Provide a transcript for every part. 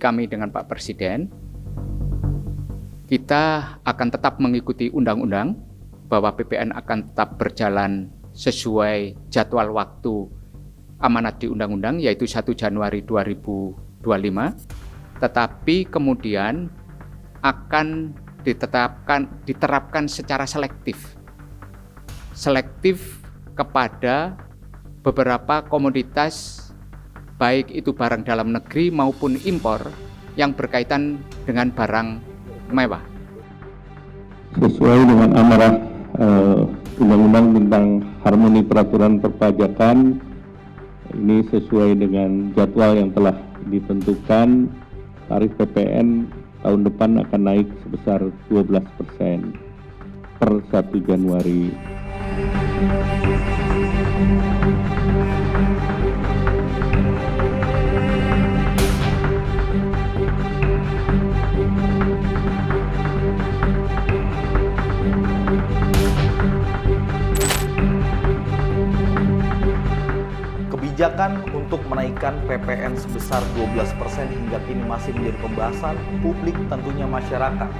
kami dengan Pak Presiden, kita akan tetap mengikuti undang-undang bahwa PPN akan tetap berjalan sesuai jadwal waktu amanat di undang-undang, yaitu 1 Januari 2025, tetapi kemudian akan diterapkan secara selektif kepada beberapa komoditas, baik itu barang dalam negeri maupun impor yang berkaitan dengan barang mewah. Sesuai dengan amanat Undang-Undang tentang Harmoni Peraturan Perpajakan, ini sesuai dengan jadwal yang telah ditentukan, tarif PPN tahun depan akan naik sebesar 12% per 1 Januari. Kebijakan untuk menaikkan PPN sebesar 12% hingga kini masih menjadi pembahasan publik, tentunya masyarakat.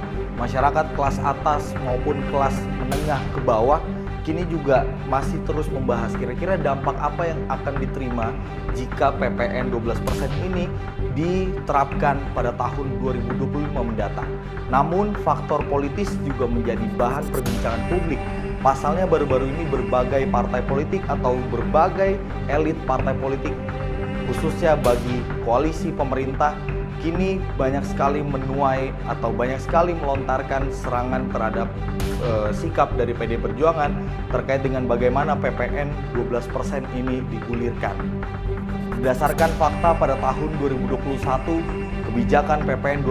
Masyarakat kelas atas maupun kelas menengah ke bawah kini juga masih terus membahas kira-kira dampak apa yang akan diterima jika PPN 12% ini diterapkan pada tahun 2025 mendatang. Namun faktor politis juga menjadi bahan perbincangan publik. Pasalnya baru-baru ini berbagai partai politik atau berbagai elit partai politik, khususnya bagi koalisi pemerintah, kini banyak sekali menuai atau banyak sekali melontarkan serangan terhadap sikap dari PD Perjuangan terkait dengan bagaimana PPN 12% ini digulirkan. Berdasarkan fakta pada tahun 2021, kebijakan PPN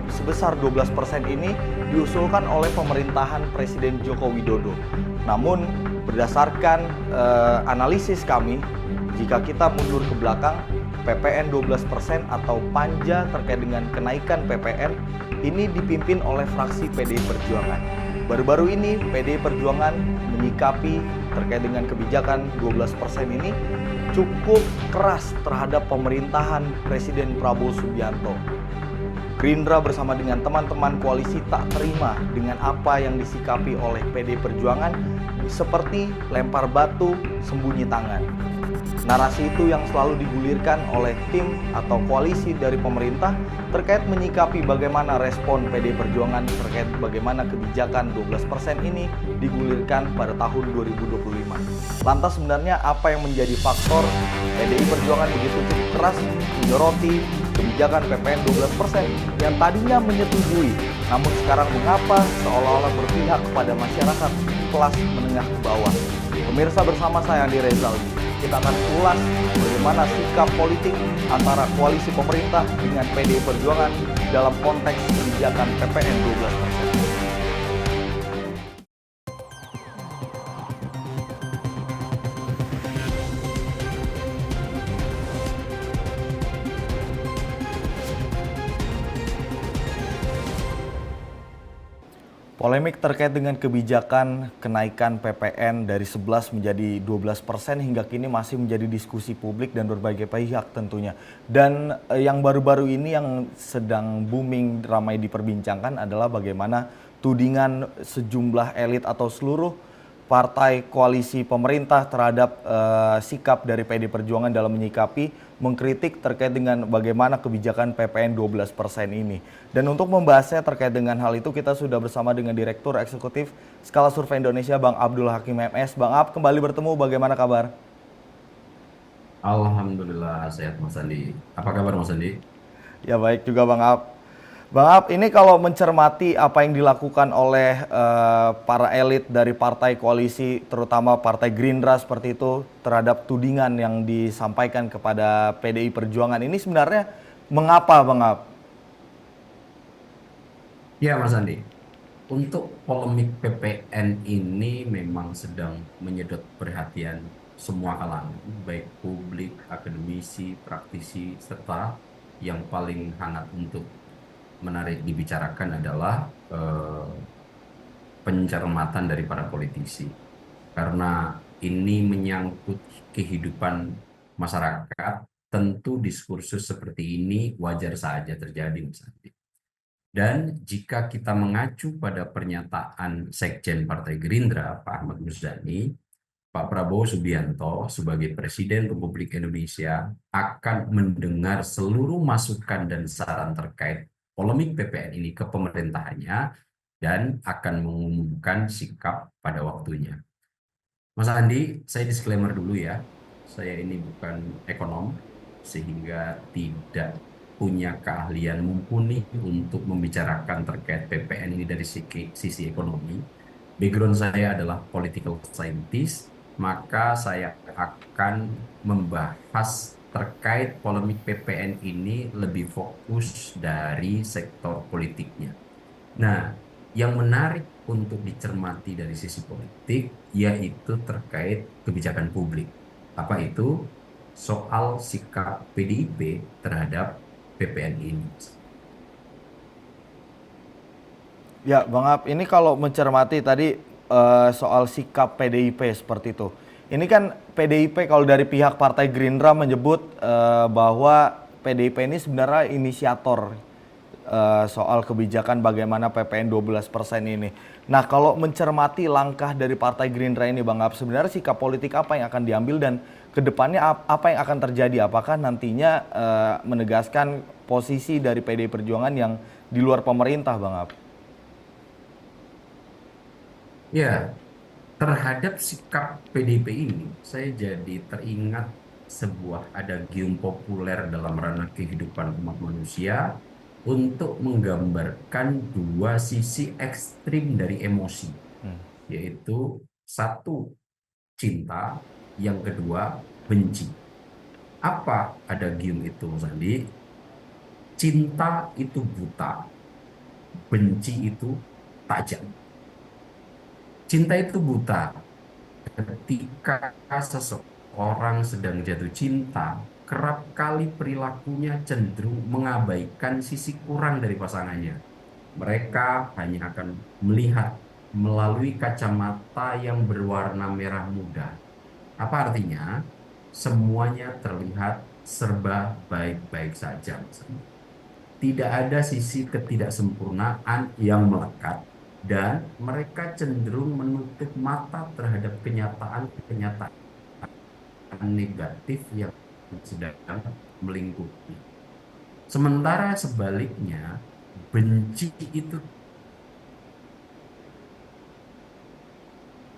sebesar 12% ini diusulkan oleh pemerintahan Presiden Joko Widodo. Namun berdasarkan analisis kami, jika kita mundur ke belakang, PPN 12% atau panja terkait dengan kenaikan PPN ini dipimpin oleh fraksi PDI Perjuangan. Baru-baru ini PDI Perjuangan menyikapi terkait dengan kebijakan 12% ini cukup keras terhadap pemerintahan Presiden Prabowo Subianto. Gerindra bersama dengan teman-teman koalisi tak terima dengan apa yang disikapi oleh PDI Perjuangan, seperti lempar batu sembunyi tangan. Narasi itu yang selalu digulirkan oleh tim atau koalisi dari pemerintah terkait menyikapi bagaimana respon PDI Perjuangan terkait bagaimana kebijakan 12% ini digulirkan pada tahun 2025. Lantas sebenarnya apa yang menjadi faktor PDI Perjuangan begitu cukup keras menyoroti kebijakan PPN 12% yang tadinya menyetujui, namun sekarang mengapa seolah-olah berpihak kepada masyarakat kelas menengah ke bawah? Pemirsa, bersama saya Andi Rezaldi, kita akan ulas bagaimana sikap politik antara koalisi pemerintah dengan PDI Perjuangan dalam konteks kebijakan PPN 12%. Polemik terkait dengan kebijakan kenaikan PPN dari 11 menjadi 12% hingga kini masih menjadi diskusi publik dan berbagai pihak tentunya. Dan yang baru-baru ini yang sedang booming ramai diperbincangkan adalah bagaimana tudingan sejumlah elit atau seluruh partai koalisi pemerintah terhadap sikap dari PDI Perjuangan dalam menyikapi, mengkritik terkait dengan bagaimana kebijakan PPN 12% ini. Dan untuk membahasnya terkait dengan hal itu, kita sudah bersama dengan Direktur Eksekutif Skala Survei Indonesia, Bang Abdul Hakim MS. Bang Ab, kembali bertemu, bagaimana kabar? Alhamdulillah sehat Mas Andi. Apa kabar Mas Andi? Ya baik juga Bang Ab. Bang Ab, ini kalau mencermati apa yang dilakukan oleh para elit dari partai koalisi, terutama partai Gerindra seperti itu, terhadap tudingan yang disampaikan kepada PDI Perjuangan, ini sebenarnya mengapa Bang Ab? Ya Mas Andi, untuk polemik PPN ini memang sedang menyedot perhatian semua kalangan, baik publik, akademisi, praktisi, serta yang paling hangat untuk menarik dibicarakan adalah pencermatan dari para politisi, karena ini menyangkut kehidupan masyarakat tentu diskursus seperti ini wajar saja terjadi, Mas Andi. Dan jika kita mengacu pada pernyataan Sekjen Partai Gerindra, Pak Ahmad Muzani, Pak Prabowo Subianto sebagai Presiden Republik Indonesia akan mendengar seluruh masukan dan saran terkait polemik PPN ini ke pemerintahannya dan akan mengumumkan sikap pada waktunya. Mas Andi, saya disclaimer dulu ya, saya ini bukan ekonom, sehingga tidak punya keahlian mumpuni untuk membicarakan terkait PPN ini dari sisi ekonomi. Background saya adalah political scientist, maka saya akan membahas terkait polemik PPN ini lebih fokus dari sektor politiknya. Nah, yang menarik untuk dicermati dari sisi politik yaitu terkait kebijakan publik. Apa itu? Soal sikap PDIP terhadap PPN ini. Ya, Bang Ab, ini kalau mencermati tadi soal sikap PDIP seperti itu. Ini kan PDIP kalau dari pihak Partai Gerindra menyebut bahwa PDIP ini sebenarnya inisiator soal kebijakan bagaimana PPN 12% ini. Nah, kalau mencermati langkah dari Partai Gerindra ini, Bang Ab, sebenarnya sikap politik apa yang akan diambil dan kedepannya apa yang akan terjadi? Apakah nantinya menegaskan posisi dari PDI Perjuangan yang di luar pemerintah, Bang Ab? Ya, terhadap sikap PDIP ini, saya jadi teringat sebuah adagium populer dalam ranah kehidupan umat manusia untuk menggambarkan dua sisi ekstrim dari emosi, yaitu satu cinta, yang kedua benci. Apa adagium itu, Mas Andi? Cinta itu buta, benci itu tajam. Cinta itu buta. Ketika seseorang sedang jatuh cinta, kerap kali perilakunya cenderung mengabaikan sisi kurang dari pasangannya. Mereka hanya akan melihat melalui kacamata yang berwarna merah muda. Apa artinya? Semuanya terlihat serba baik-baik saja. Tidak ada sisi ketidaksempurnaan yang melekat, dan mereka cenderung menutup mata terhadap kenyataan-kenyataan negatif yang sedang melingkupi. Sementara sebaliknya, benci itu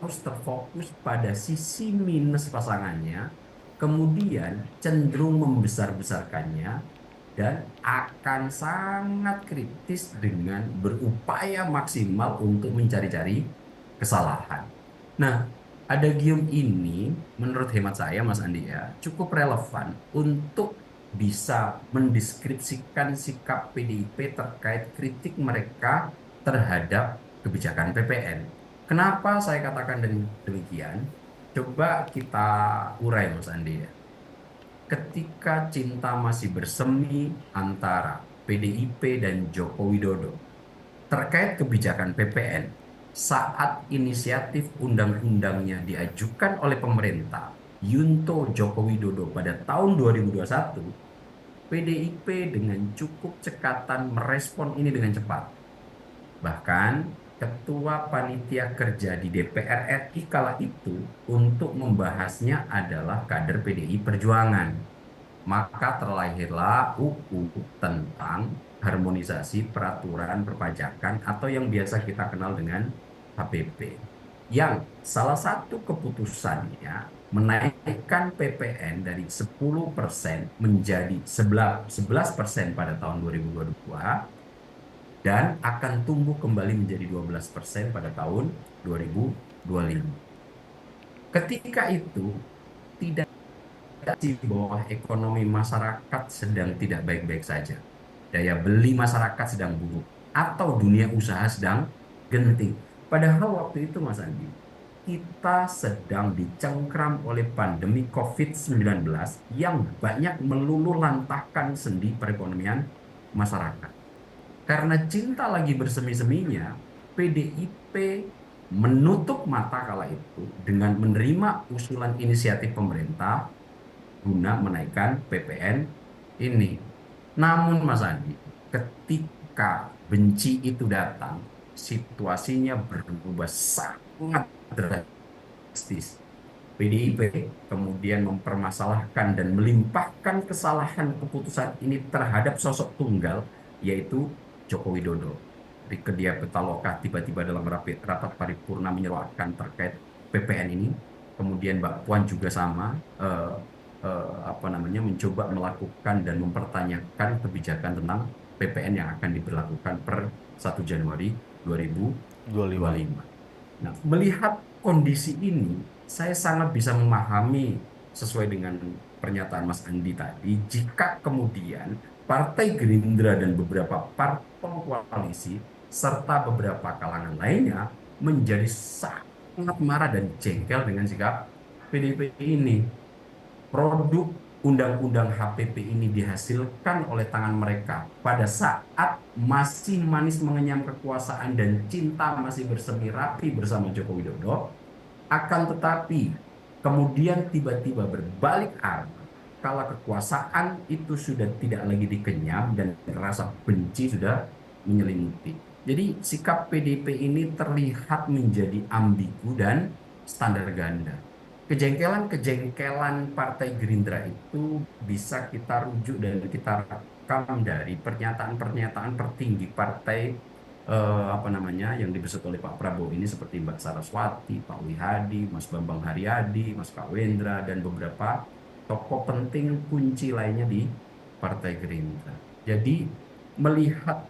harus terfokus pada sisi minus pasangannya, kemudian cenderung membesar-besarkannya, dan akan sangat kritis dengan berupaya maksimal untuk mencari-cari kesalahan. Nah, adagium ini menurut hemat saya, Mas Andi, ya, cukup relevan untuk bisa mendeskripsikan sikap PDIP terkait kritik mereka terhadap kebijakan PPN. Kenapa saya katakan demikian? Coba kita urai, Mas Andi, ya. Ketika cinta masih bersemi antara PDIP dan Joko Widodo terkait kebijakan PPN, saat inisiatif undang-undangnya diajukan oleh pemerintah Yunto Joko Widodo pada tahun 2021, PDIP dengan cukup cekatan merespon ini dengan cepat. Bahkan Ketua Panitia Kerja di DPR RI kala itu untuk membahasnya adalah kader PDI Perjuangan. Maka terlahirlah UU tentang harmonisasi peraturan perpajakan atau yang biasa kita kenal dengan HPP. Yang salah satu keputusannya menaikkan PPN dari 10% menjadi 11% pada tahun 2022 dan akan tumbuh kembali menjadi 12% pada tahun 2025. Ketika itu tidak di bawah ekonomi masyarakat sedang tidak baik-baik saja. Daya beli masyarakat sedang buruk atau dunia usaha sedang genting. Padahal waktu itu, Mas Andi, kita sedang dicengkram oleh pandemi COVID-19 yang banyak meluluhlantahkan sendi perekonomian masyarakat. Karena cinta lagi bersemi-seminya, PDIP menutup mata kala itu dengan menerima usulan inisiatif pemerintah guna menaikkan PPN ini. Namun Mas Andi, ketika benci itu datang, situasinya berubah sangat drastis. PDIP kemudian mempermasalahkan dan melimpahkan kesalahan keputusan ini terhadap sosok tunggal, yaitu Joko Widodo. Rieke Diah Pitaloka tiba-tiba dalam rapat paripurna menyeruakan terkait PPN ini. Kemudian Mbak Puan juga sama, mencoba melakukan dan mempertanyakan kebijakan tentang PPN yang akan diberlakukan per 1 Januari 2025. Nah, melihat kondisi ini, saya sangat bisa memahami sesuai dengan pernyataan Mas Andi tadi, jika kemudian Partai Gerindra dan beberapa parpol koalisi serta beberapa kalangan lainnya menjadi sangat marah dan jengkel dengan sikap PDIP ini. Produk undang-undang HPP ini dihasilkan oleh tangan mereka pada saat masih manis mengenyam kekuasaan dan cinta masih bersemi rapi bersama Joko Widodo, akan tetapi kemudian tiba-tiba berbalik arah kala kekuasaan itu sudah tidak lagi dikenyam dan rasa benci sudah menyelimuti. Jadi sikap PDIP ini terlihat menjadi ambigu dan standar ganda. Kejengkelan-kejengkelan Partai Gerindra itu bisa kita rujuk dan kita rekam dari pernyataan-pernyataan tertinggi partai yang dimaksud oleh Pak Prabowo ini, seperti Mbak Saraswati, Pak Wihadi, Mas Bambang Haryadi, Mas Kawendra, dan beberapa tokoh penting kunci lainnya di Partai Gerindra. Jadi melihat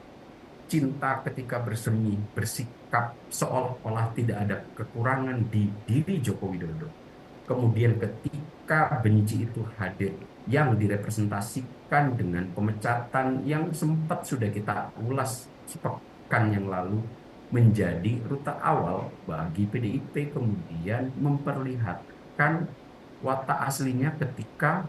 cinta ketika bersemi, bersikap seolah-olah tidak ada kekurangan di diri Joko Widodo. Kemudian ketika benci itu hadir, yang direpresentasikan dengan pemecatan yang sempat sudah kita ulas sepekan yang lalu, menjadi rute awal bagi PDIP kemudian memperlihatkan watak aslinya ketika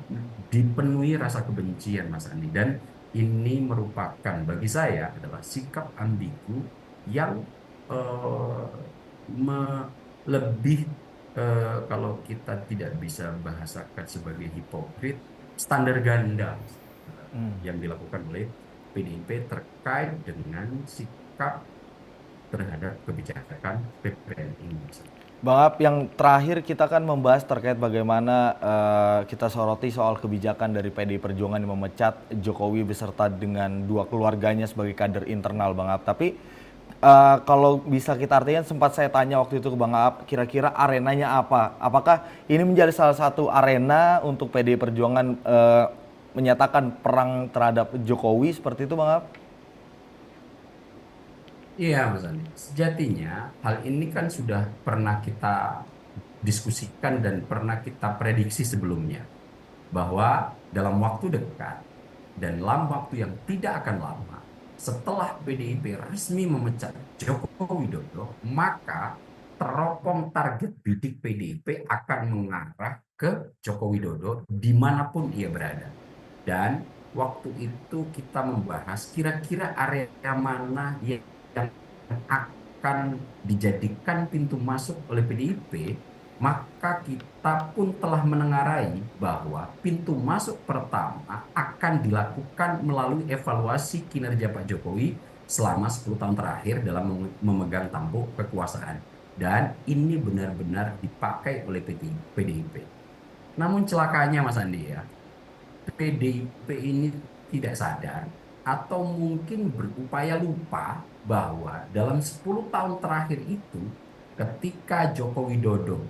dipenuhi rasa kebencian, Mas Andi. Dan ini merupakan bagi saya adalah sikap ambigu yang lebih kalau kita tidak bisa bahasakan sebagai hipokrit, standar ganda yang dilakukan oleh PDIP terkait dengan sikap terhadap kebijakan PPN ini. Bang Ab, yang terakhir kita kan membahas terkait bagaimana kita soroti soal kebijakan dari PDI Perjuangan yang memecat Jokowi beserta dengan dua keluarganya sebagai kader internal, Bang Ab. Tapi kalau bisa kita artikan, sempat saya tanya waktu itu ke Bang Ab, kira-kira arenanya apa? Apakah ini menjadi salah satu arena untuk PDI Perjuangan menyatakan perang terhadap Jokowi seperti itu, Bang Ab? Iya, Mas Andi. Sejatinya hal ini kan sudah pernah kita diskusikan dan pernah kita prediksi sebelumnya, bahwa dalam waktu dekat dan dalam waktu yang tidak akan lama setelah PDIP resmi memecat Joko Widodo, maka teropong target bidik PDIP akan mengarah ke Joko Widodo dimanapun ia berada. Dan waktu itu kita membahas kira-kira area mana yang akan dijadikan pintu masuk oleh PDIP, maka kita pun telah menengarai bahwa pintu masuk pertama akan dilakukan melalui evaluasi kinerja Pak Jokowi selama 10 tahun terakhir dalam memegang tampuk kekuasaan. Dan ini benar-benar dipakai oleh PDIP. Namun celakanya, Mas Andi, ya, PDIP ini tidak sadar atau mungkin berupaya lupa bahwa dalam 10 tahun terakhir itu, ketika Joko Widodo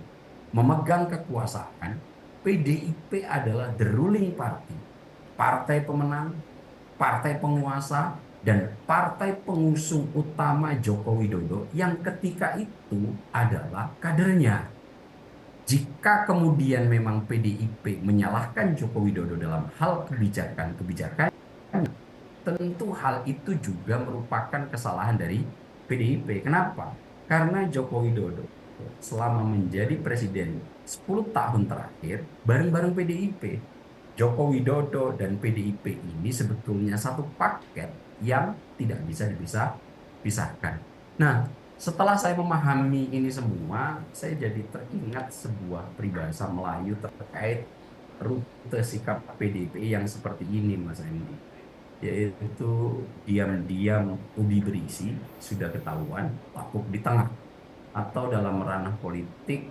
memegang kekuasaan, PDIP adalah the ruling party, partai pemenang, partai penguasa, dan partai pengusung utama Joko Widodo yang ketika itu adalah kadernya. Jika kemudian memang PDIP menyalahkan Joko Widodo dalam hal kebijakan, tentu hal itu juga merupakan kesalahan dari PDIP. Kenapa? Karena Joko Widodo selama menjadi presiden 10 tahun terakhir bareng-bareng PDIP. Joko Widodo dan PDIP ini sebetulnya satu paket yang tidak bisa dipisahkan. Nah, setelah saya memahami ini semua, saya jadi teringat sebuah peribahasa Melayu terkait rute sikap PDIP yang seperti ini, Mas Andi, yaitu diam-diam ubi berisi sudah ketahuan lapuk di tengah, atau dalam ranah politik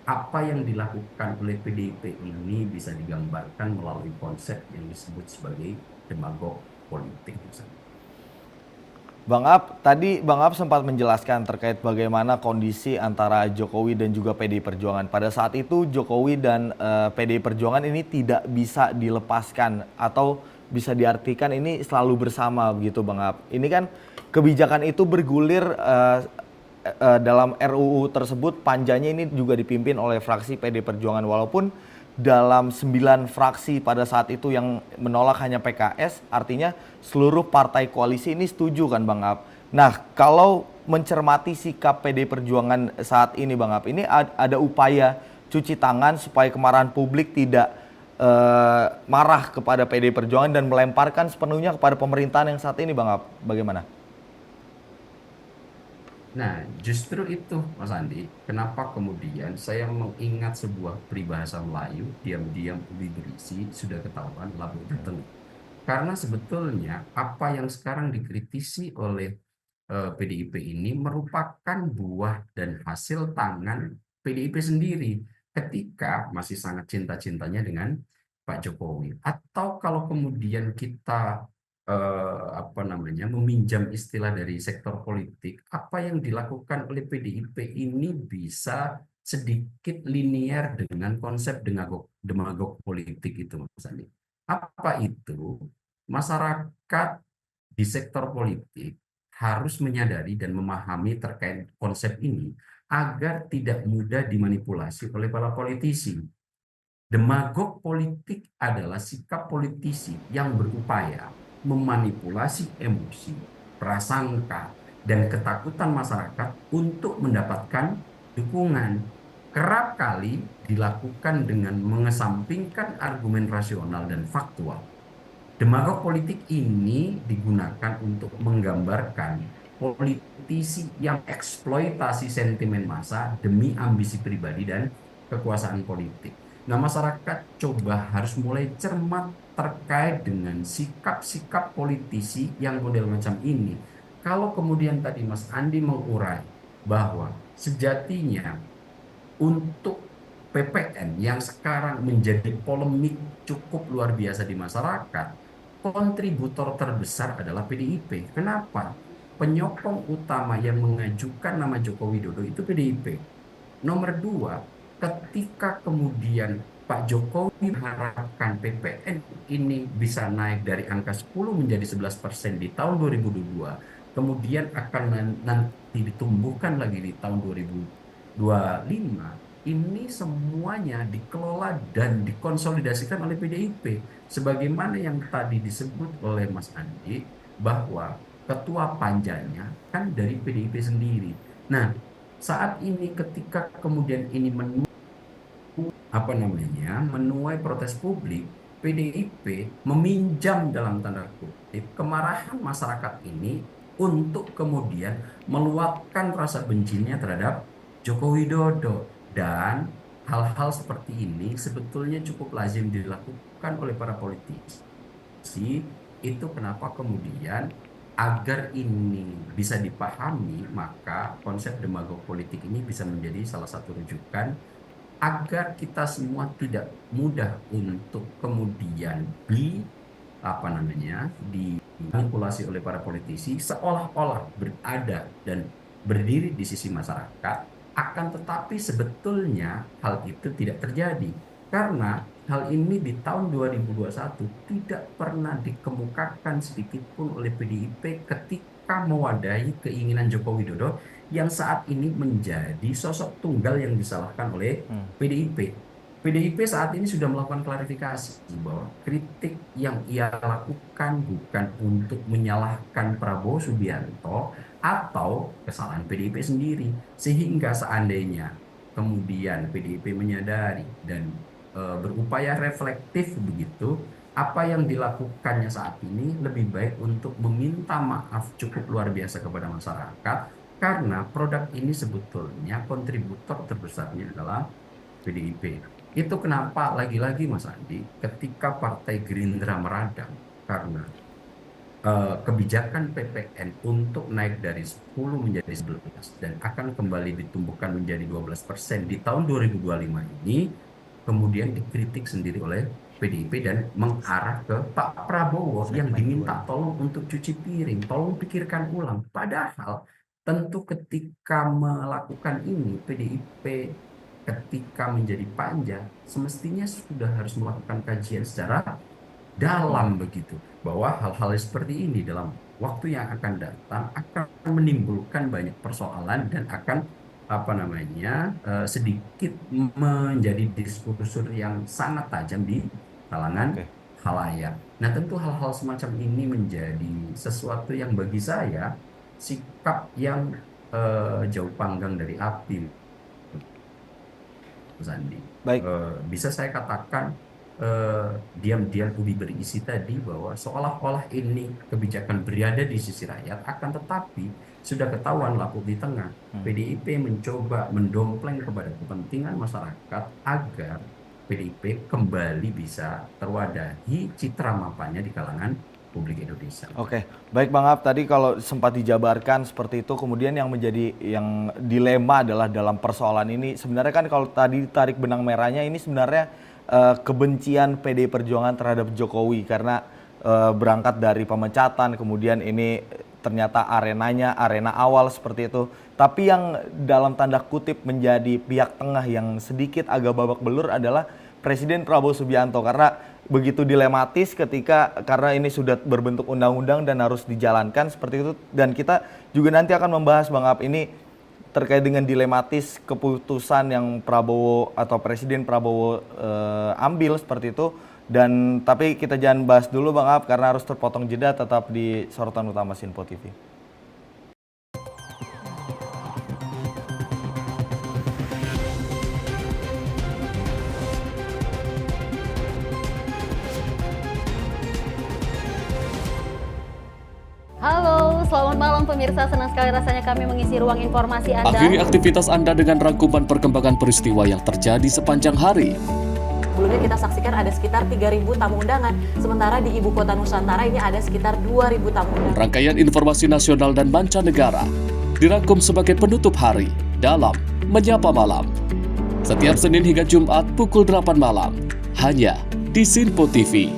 apa yang dilakukan oleh PDIP ini bisa digambarkan melalui konsep yang disebut sebagai demagog politik. Tadi Bang Ab sempat menjelaskan terkait bagaimana kondisi antara Jokowi dan juga PDI Perjuangan. Pada saat itu Jokowi dan PDI Perjuangan ini tidak bisa dilepaskan atau bisa diartikan ini selalu bersama begitu Bang Ab. Ini kan kebijakan itu bergulir dalam RUU tersebut, panjanya ini juga dipimpin oleh fraksi PDI Perjuangan, walaupun dalam 9 fraksi pada saat itu yang menolak hanya PKS, artinya seluruh partai koalisi ini setuju kan Bang Ab. Nah, kalau mencermati sikap PDI Perjuangan saat ini Bang Ab, ini ada upaya cuci tangan supaya kemarahan publik tidak marah kepada PDI Perjuangan dan melemparkan sepenuhnya kepada pemerintahan yang saat ini Bang Ab. Bagaimana? Nah, justru itu Mas Andi, kenapa kemudian saya mengingat sebuah peribahasa Melayu, diam-diam ubi berisi, sudah ketahuan labuk di tengah. Karena sebetulnya apa yang sekarang dikritisi oleh PDIP ini merupakan buah dan hasil tangan PDIP sendiri ketika masih sangat cinta-cintanya dengan Pak Jokowi. Atau kalau kemudian kita meminjam istilah dari sektor politik, apa yang dilakukan oleh PDIP ini bisa sedikit linear dengan konsep demagog politik itu, Mas Andi. Apa itu? Masyarakat di sektor politik harus menyadari dan memahami terkait konsep ini agar tidak mudah dimanipulasi oleh para politisi. Demagog politik adalah sikap politisi yang berupaya memanipulasi emosi, prasangka, dan ketakutan masyarakat untuk mendapatkan dukungan. Kerap kali dilakukan dengan mengesampingkan argumen rasional dan faktual. Demagog politik ini digunakan untuk menggambarkan politisi yang eksploitasi sentimen massa demi ambisi pribadi dan kekuasaan politik. Nah, masyarakat coba harus mulai cermat terkait dengan sikap-sikap politisi yang model macam ini. Kalau kemudian tadi Mas Andi mengurai bahwa sejatinya untuk PPN yang sekarang menjadi polemik cukup luar biasa di masyarakat, kontributor terbesar adalah PDIP. Kenapa? Penyokong utama yang mengajukan nama Joko Widodo itu PDIP. Nomor 2, ketika kemudian Pak Jokowi mengharapkan PPN ini bisa naik dari angka 10 menjadi 11% di tahun 2022, kemudian akan nanti ditumbuhkan lagi di tahun 2025, ini semuanya dikelola dan dikonsolidasikan oleh PDIP. Sebagaimana yang tadi disebut oleh Mas Andi, bahwa ketua panjanya kan dari PDIP sendiri. Nah, saat ini ketika kemudian ini menuai protes publik, PDIP meminjam dalam tanda kutip kemarahan masyarakat ini untuk kemudian meluapkan rasa bencinya terhadap Joko Widodo. Dan hal-hal seperti ini sebetulnya cukup lazim dilakukan oleh para politisi. Itu kenapa kemudian agar ini bisa dipahami, maka konsep demagog politik ini bisa menjadi salah satu rujukan agar kita semua tidak mudah untuk kemudian dimanipulasi oleh para politisi seolah-olah berada dan berdiri di sisi masyarakat, akan tetapi sebetulnya hal itu tidak terjadi karena hal ini di tahun 2021 tidak pernah dikemukakan sedikit pun oleh PDIP ketika mewadahi keinginan Joko Widodo yang saat ini menjadi sosok tunggal yang disalahkan oleh PDIP. PDIP saat ini sudah melakukan klarifikasi bahwa kritik yang ia lakukan bukan untuk menyalahkan Prabowo Subianto atau kesalahan PDIP sendiri. Sehingga seandainya kemudian PDIP menyadari dan berupaya reflektif begitu, apa yang dilakukannya saat ini lebih baik untuk meminta maaf cukup luar biasa kepada masyarakat, karena produk ini sebetulnya kontributor terbesarnya adalah PDIP. Itu kenapa lagi-lagi Mas Andi, ketika Partai Gerindra meradang karena kebijakan PPN untuk naik dari 10 menjadi 11 dan akan kembali ditumbuhkan menjadi 12% di tahun 2025 ini, kemudian dikritik sendiri oleh PDIP dan mengarah ke Pak Prabowo yang diminta tolong untuk cuci piring, tolong pikirkan ulang. Padahal tentu ketika melakukan ini, PDIP ketika menjadi panja semestinya sudah harus melakukan kajian secara dalam begitu, bahwa hal-hal seperti ini dalam waktu yang akan datang akan menimbulkan banyak persoalan dan akan sedikit menjadi diskursus yang sangat tajam di kalangan Oke. khalayak. Nah, tentu hal-hal semacam ini menjadi sesuatu yang bagi saya sikap yang jauh panggang dari api, Mas Andi. Baik. Bisa saya katakan diam-diam ubi berisi tadi bahwa seolah-olah ini kebijakan berada di sisi rakyat, akan tetapi sudah ketahuan lapuk di tengah. PDIP mencoba mendompleng kepada kepentingan masyarakat agar PDIP kembali bisa terwadahi citra mapanya di kalangan publik Indonesia. Oke, baik Bang Ab, tadi kalau sempat dijabarkan seperti itu, kemudian yang menjadi yang dilema adalah dalam persoalan ini sebenarnya kan kalau tadi tarik benang merahnya ini sebenarnya kebencian PDI Perjuangan terhadap Jokowi karena berangkat dari pemecatan, kemudian ini ternyata arenanya arena awal seperti itu. Tapi yang dalam tanda kutip menjadi pihak tengah yang sedikit agak babak belur adalah Presiden Prabowo Subianto karena begitu dilematis karena ini sudah berbentuk undang-undang dan harus dijalankan seperti itu, dan kita juga nanti akan membahas Bang Ab ini terkait dengan dilematis keputusan yang Prabowo atau Presiden Prabowo ambil seperti itu. Dan tapi kita jangan bahas dulu Bang Ab karena harus terpotong jeda, tetap di Sorotan Utama Sinpo TV. Halo, selamat malam pemirsa. Senang sekali rasanya kami mengisi ruang informasi Anda. Akhiri aktivitas Anda dengan rangkuman perkembangan peristiwa yang terjadi sepanjang hari. Sebelumnya kita saksikan ada sekitar 3.000 tamu undangan, sementara di Ibu Kota Nusantara ini ada sekitar 2.000 tamu undangan. Rangkaian informasi nasional dan mancanegara dirangkum sebagai penutup hari dalam Menyapa Malam. Setiap Senin hingga Jumat pukul 8 malam, hanya di Sinpo TV.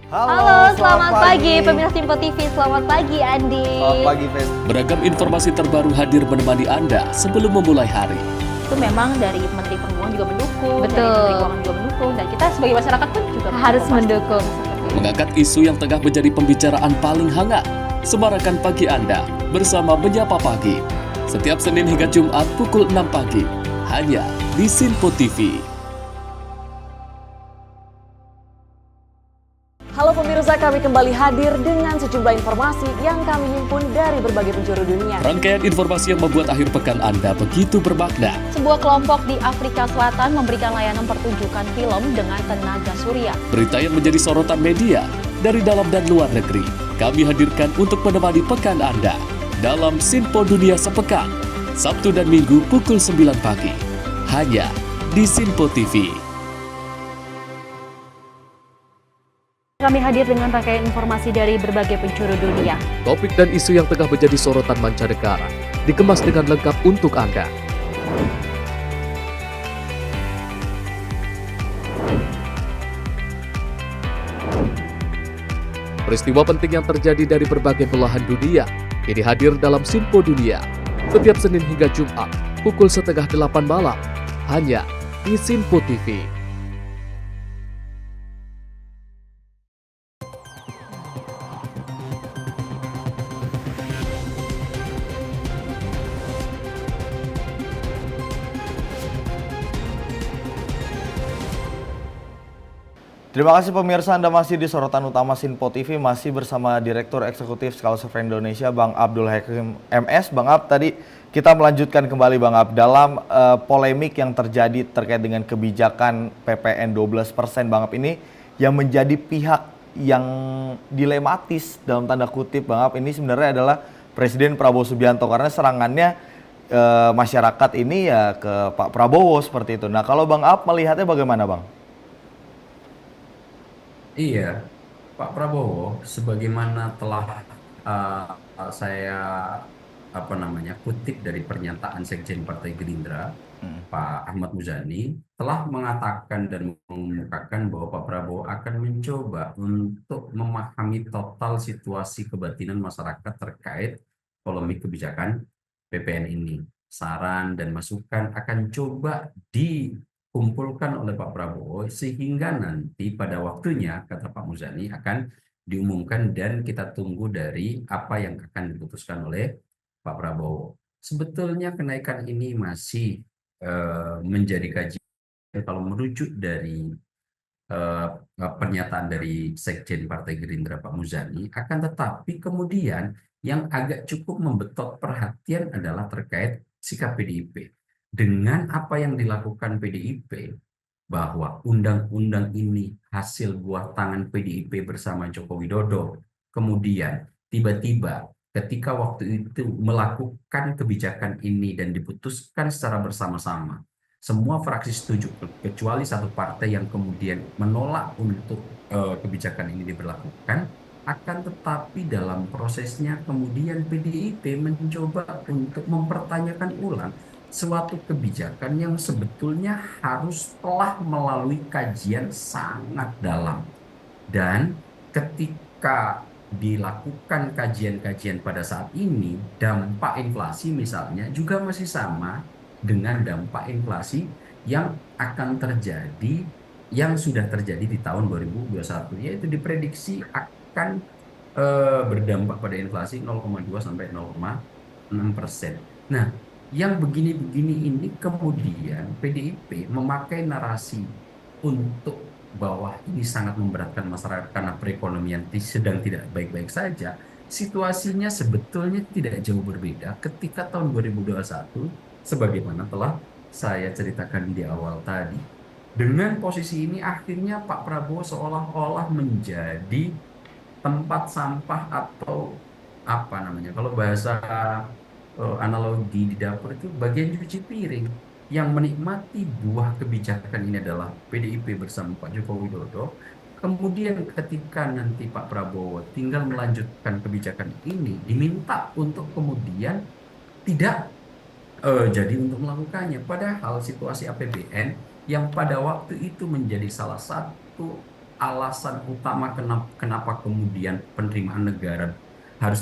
Halo, selamat pagi pemirsa Sinpo TV. Selamat pagi Andi. Selamat pagi Fen. Beragam informasi terbaru hadir menemani Anda sebelum memulai hari. Itu memang dari Menteri Perhubungan juga mendukung, Betul. dari Menteri Keuangan juga mendukung, dan kita sebagai masyarakat pun juga Harus mendukung. Mengangkat isu yang tengah menjadi pembicaraan paling hangat. Semarakan pagi Anda bersama Menyapa Pagi. Setiap Senin hingga Jumat pukul 6 pagi, hanya di Sinpo TV. Halo pemirsa, kami kembali hadir dengan sejumlah informasi yang kami himpun dari berbagai penjuru dunia. Rangkaian informasi yang membuat akhir pekan Anda begitu bermakna. Sebuah kelompok di Afrika Selatan memberikan layanan pertunjukan film dengan tenaga surya. Berita yang menjadi sorotan media dari dalam dan luar negeri, kami hadirkan untuk menemani pekan Anda dalam Sinpo Dunia Sepekan, Sabtu dan Minggu pukul 9 pagi, hanya di Sinpo TV. Kami hadir dengan rangkaian informasi dari berbagai penjuru dunia. Topik dan isu yang tengah menjadi sorotan mancanegara dikemas dengan lengkap untuk Anda. Peristiwa penting yang terjadi dari berbagai belahan dunia kini hadir dalam Sinpo Dunia setiap Senin hingga Jumat pukul 7:30 malam, hanya di Sinpo TV. Terima kasih pemirsa, Anda masih di Sorotan Utama Sinpo TV, masih bersama Direktur Eksekutif Skala Survei Indonesia, Bang Abdul Hakim MS. Bang Ab, tadi kita melanjutkan kembali Bang Ab dalam polemik yang terjadi terkait dengan kebijakan PPN 12% Bang Ab ini yang menjadi pihak yang dilematis dalam tanda kutip Bang Ab ini sebenarnya adalah Presiden Prabowo Subianto karena serangannya masyarakat ini ya ke Pak Prabowo seperti itu. Nah, kalau Bang Ab melihatnya bagaimana, Bang? Iya, Pak Prabowo, sebagaimana telah saya kutip dari pernyataan Sekjen Partai Gerindra, Pak Ahmad Muzani, telah mengatakan dan mengemukakan bahwa Pak Prabowo akan mencoba untuk memahami total situasi kebatinan masyarakat terkait polemik kebijakan PPN ini. Saran dan masukan akan coba dikumpulkan oleh Pak Prabowo sehingga nanti pada waktunya, kata Pak Muzani, akan diumumkan dan kita tunggu dari apa yang akan diputuskan oleh Pak Prabowo. Sebetulnya kenaikan ini masih menjadi kajian kalau merujuk dari pernyataan dari Sekjen Partai Gerindra Pak Muzani, akan tetapi kemudian yang agak cukup membetot perhatian adalah terkait sikap PDIP. Dengan apa yang dilakukan PDIP, bahwa undang-undang ini hasil buah tangan PDIP bersama Joko Widodo, kemudian tiba-tiba ketika waktu itu melakukan kebijakan ini dan diputuskan secara bersama-sama, semua fraksi setuju, kecuali satu partai yang kemudian menolak untuk kebijakan ini diberlakukan. Akan tetapi dalam prosesnya kemudian PDIP mencoba untuk mempertanyakan ulang suatu kebijakan yang sebetulnya harus telah melalui kajian sangat dalam. Dan ketika dilakukan kajian-kajian pada saat ini, dampak inflasi misalnya juga masih sama dengan dampak inflasi yang akan terjadi, yang sudah terjadi di tahun 2021, yaitu diprediksi akan berdampak pada inflasi 0,2 sampai 0,6%. Nah, yang begini-begini ini kemudian PDIP memakai narasi untuk bahwa ini sangat memberatkan masyarakat karena perekonomian sedang tidak baik-baik saja. Situasinya sebetulnya tidak jauh berbeda ketika tahun 2021, sebagaimana telah saya ceritakan di awal tadi. Dengan posisi ini akhirnya Pak Prabowo seolah-olah menjadi tempat sampah atau kalau bahasa analogi di dapur itu bagian cuci piring. Yang menikmati buah kebijakan ini adalah PDIP bersama Pak Joko Widodo. Kemudian ketika nanti Pak Prabowo tinggal melanjutkan kebijakan ini, diminta untuk kemudian tidak jadi untuk melakukannya. Padahal situasi APBN yang pada waktu itu menjadi salah satu alasan utama kenapa kemudian penerimaan negara harus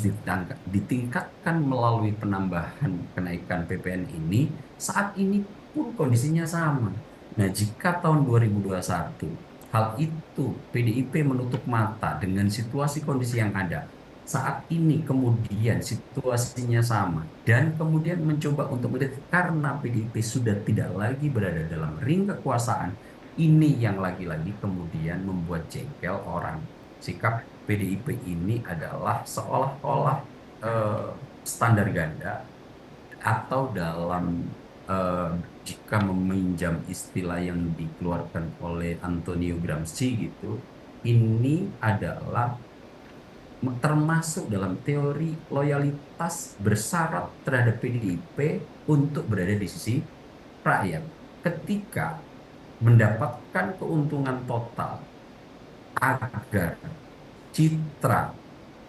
ditingkatkan melalui penambahan kenaikan PPN ini, saat ini pun kondisinya sama. Nah, jika tahun 2021 hal itu PDIP menutup mata dengan situasi kondisi yang ada, saat ini kemudian situasinya sama dan kemudian mencoba untuk melihat karena PDIP sudah tidak lagi berada dalam ring kekuasaan, ini yang lagi-lagi kemudian membuat jengkel orang. Sikap PDIP ini adalah seolah-olah standar ganda, atau dalam jika meminjam istilah yang dikeluarkan oleh Antonio Gramsci gitu, ini adalah termasuk dalam teori loyalitas bersyarat terhadap PDIP untuk berada di sisi rakyat. Ketika mendapatkan keuntungan total agar citra,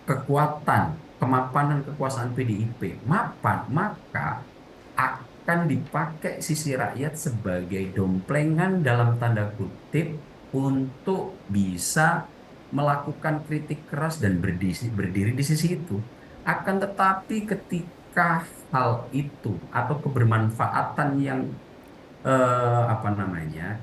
kekuatan, kemapanan kekuasaan PDIP mapan, maka akan dipakai sisi rakyat sebagai domplengan dalam tanda kutip untuk bisa melakukan kritik keras dan berdiri di sisi itu. Akan tetapi ketika hal itu atau kebermanfaatan yang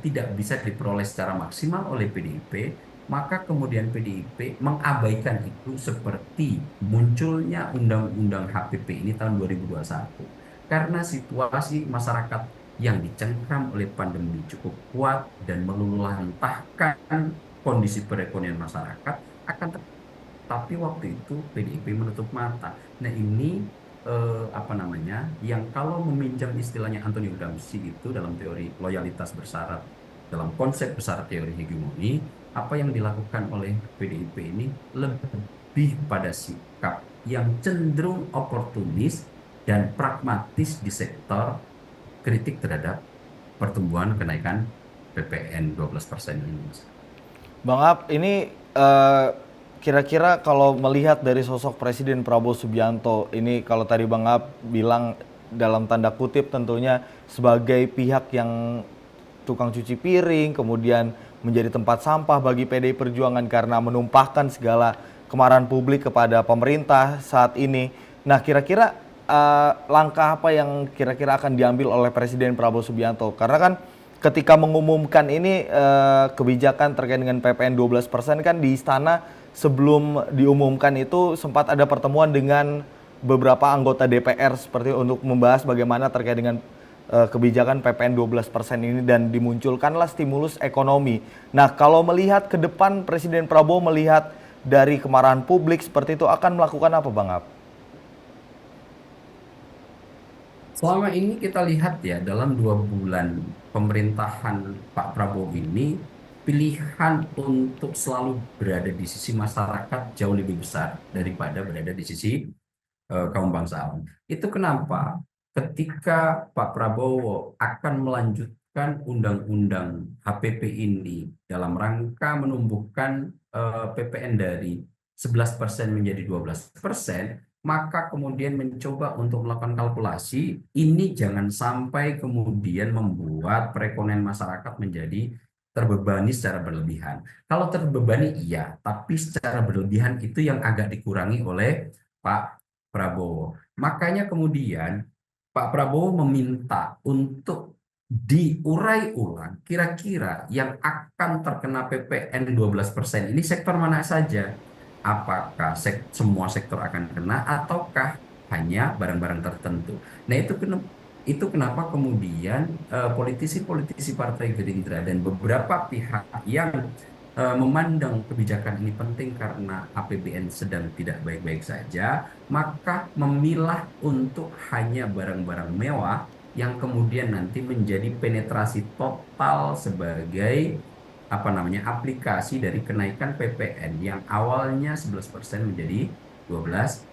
tidak bisa diperoleh secara maksimal oleh PDIP, maka kemudian PDIP mengabaikan itu, seperti munculnya undang-undang HPP ini tahun 2021. Karena situasi masyarakat yang dicengkram oleh pandemi cukup kuat dan meluluhlantahkan kondisi perekonomian masyarakat, tapi waktu itu PDIP menutup mata. Nah, ini yang kalau meminjam istilahnya Antonio Gramsci itu dalam teori loyalitas bersyarat, dalam konsep besar teori hegemoni, apa yang dilakukan oleh PDIP ini lebih pada sikap yang cenderung oportunis dan pragmatis di sektor kritik terhadap pertumbuhan kenaikan PPN 12% ini. Bang Ab, ini kira-kira kalau melihat dari sosok Presiden Prabowo Subianto, ini kalau tadi Bang Ab bilang dalam tanda kutip tentunya sebagai pihak yang tukang cuci piring, kemudian menjadi tempat sampah bagi PDI Perjuangan karena menumpahkan segala kemarahan publik kepada pemerintah saat ini. Nah, kira-kira langkah apa yang kira-kira akan diambil oleh Presiden Prabowo Subianto? Karena kan ketika mengumumkan ini kebijakan terkait dengan PPN 12% kan di istana sebelum diumumkan itu sempat ada pertemuan dengan beberapa anggota DPR seperti untuk membahas bagaimana terkait dengan kebijakan PPN 12% ini dan dimunculkanlah stimulus ekonomi. Nah, kalau melihat ke depan Presiden Prabowo melihat dari kemarahan publik seperti itu akan melakukan apa Bang Ab? Selama ini kita lihat ya, dalam 2 bulan pemerintahan Pak Prabowo ini, pilihan untuk selalu berada di sisi masyarakat jauh lebih besar daripada berada di sisi kaum bangsawan. Itu kenapa ketika Pak Prabowo akan melanjutkan undang-undang HPP ini dalam rangka menumbuhkan PPN dari 11% menjadi 12%, maka kemudian mencoba untuk melakukan kalkulasi, ini jangan sampai kemudian membuat perekonomian masyarakat menjadi terbebani secara berlebihan. Kalau terbebani iya, tapi secara berlebihan itu yang agak dikurangi oleh Pak Prabowo. Makanya kemudian Pak Prabowo meminta untuk diurai ulang kira-kira yang akan terkena PPN 12% ini sektor mana saja. Apakah semua sektor akan kena ataukah hanya barang-barang tertentu. Nah, itu kenapa kemudian politisi-politisi Partai Gerindra dan beberapa pihak yang memandang kebijakan ini penting karena APBN sedang tidak baik-baik saja, maka memilah untuk hanya barang-barang mewah yang kemudian nanti menjadi penetrasi total sebagai aplikasi dari kenaikan PPN yang awalnya 11% menjadi 12%.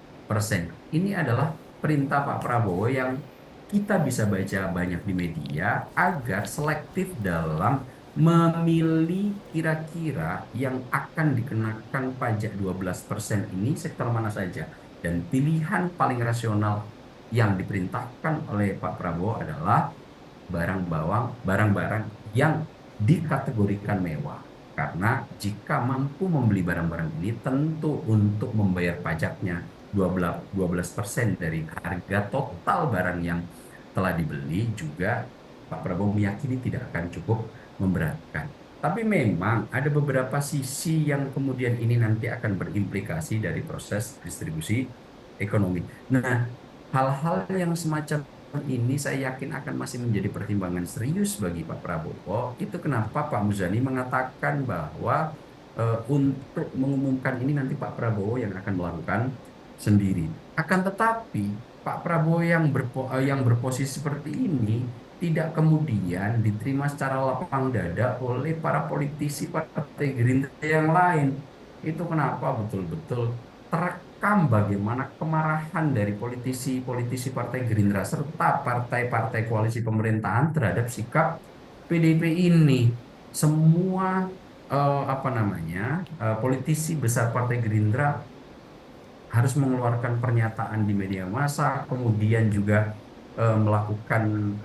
Ini adalah perintah Pak Prabowo yang kita bisa baca banyak di media agar selektif dalam memilih kira-kira yang akan dikenakan pajak 12% ini sektor mana saja. Dan pilihan paling rasional yang diperintahkan oleh Pak Prabowo adalah barang-barang yang dikategorikan mewah. Karena jika mampu membeli barang-barang ini tentu untuk membayar pajaknya 12% dari harga total barang yang telah dibeli juga Pak Prabowo meyakini tidak akan cukup memberatkan. Tapi memang ada beberapa sisi yang kemudian ini nanti akan berimplikasi dari proses distribusi ekonomi. Nah, hal-hal yang semacam ini saya yakin akan masih menjadi pertimbangan serius bagi Pak Prabowo. Itu kenapa Pak Muzani mengatakan bahwa untuk mengumumkan ini nanti Pak Prabowo yang akan melakukan sendiri. Akan tetapi Pak Prabowo yang berposisi seperti ini tidak kemudian diterima secara lapang dada oleh para politisi Partai Gerindra yang lain. Itu kenapa betul-betul terekam bagaimana kemarahan dari politisi-politisi Partai Gerindra serta partai-partai koalisi pemerintahan terhadap sikap PDIP ini. Semua politisi besar Partai Gerindra harus mengeluarkan pernyataan di media massa, kemudian juga melakukan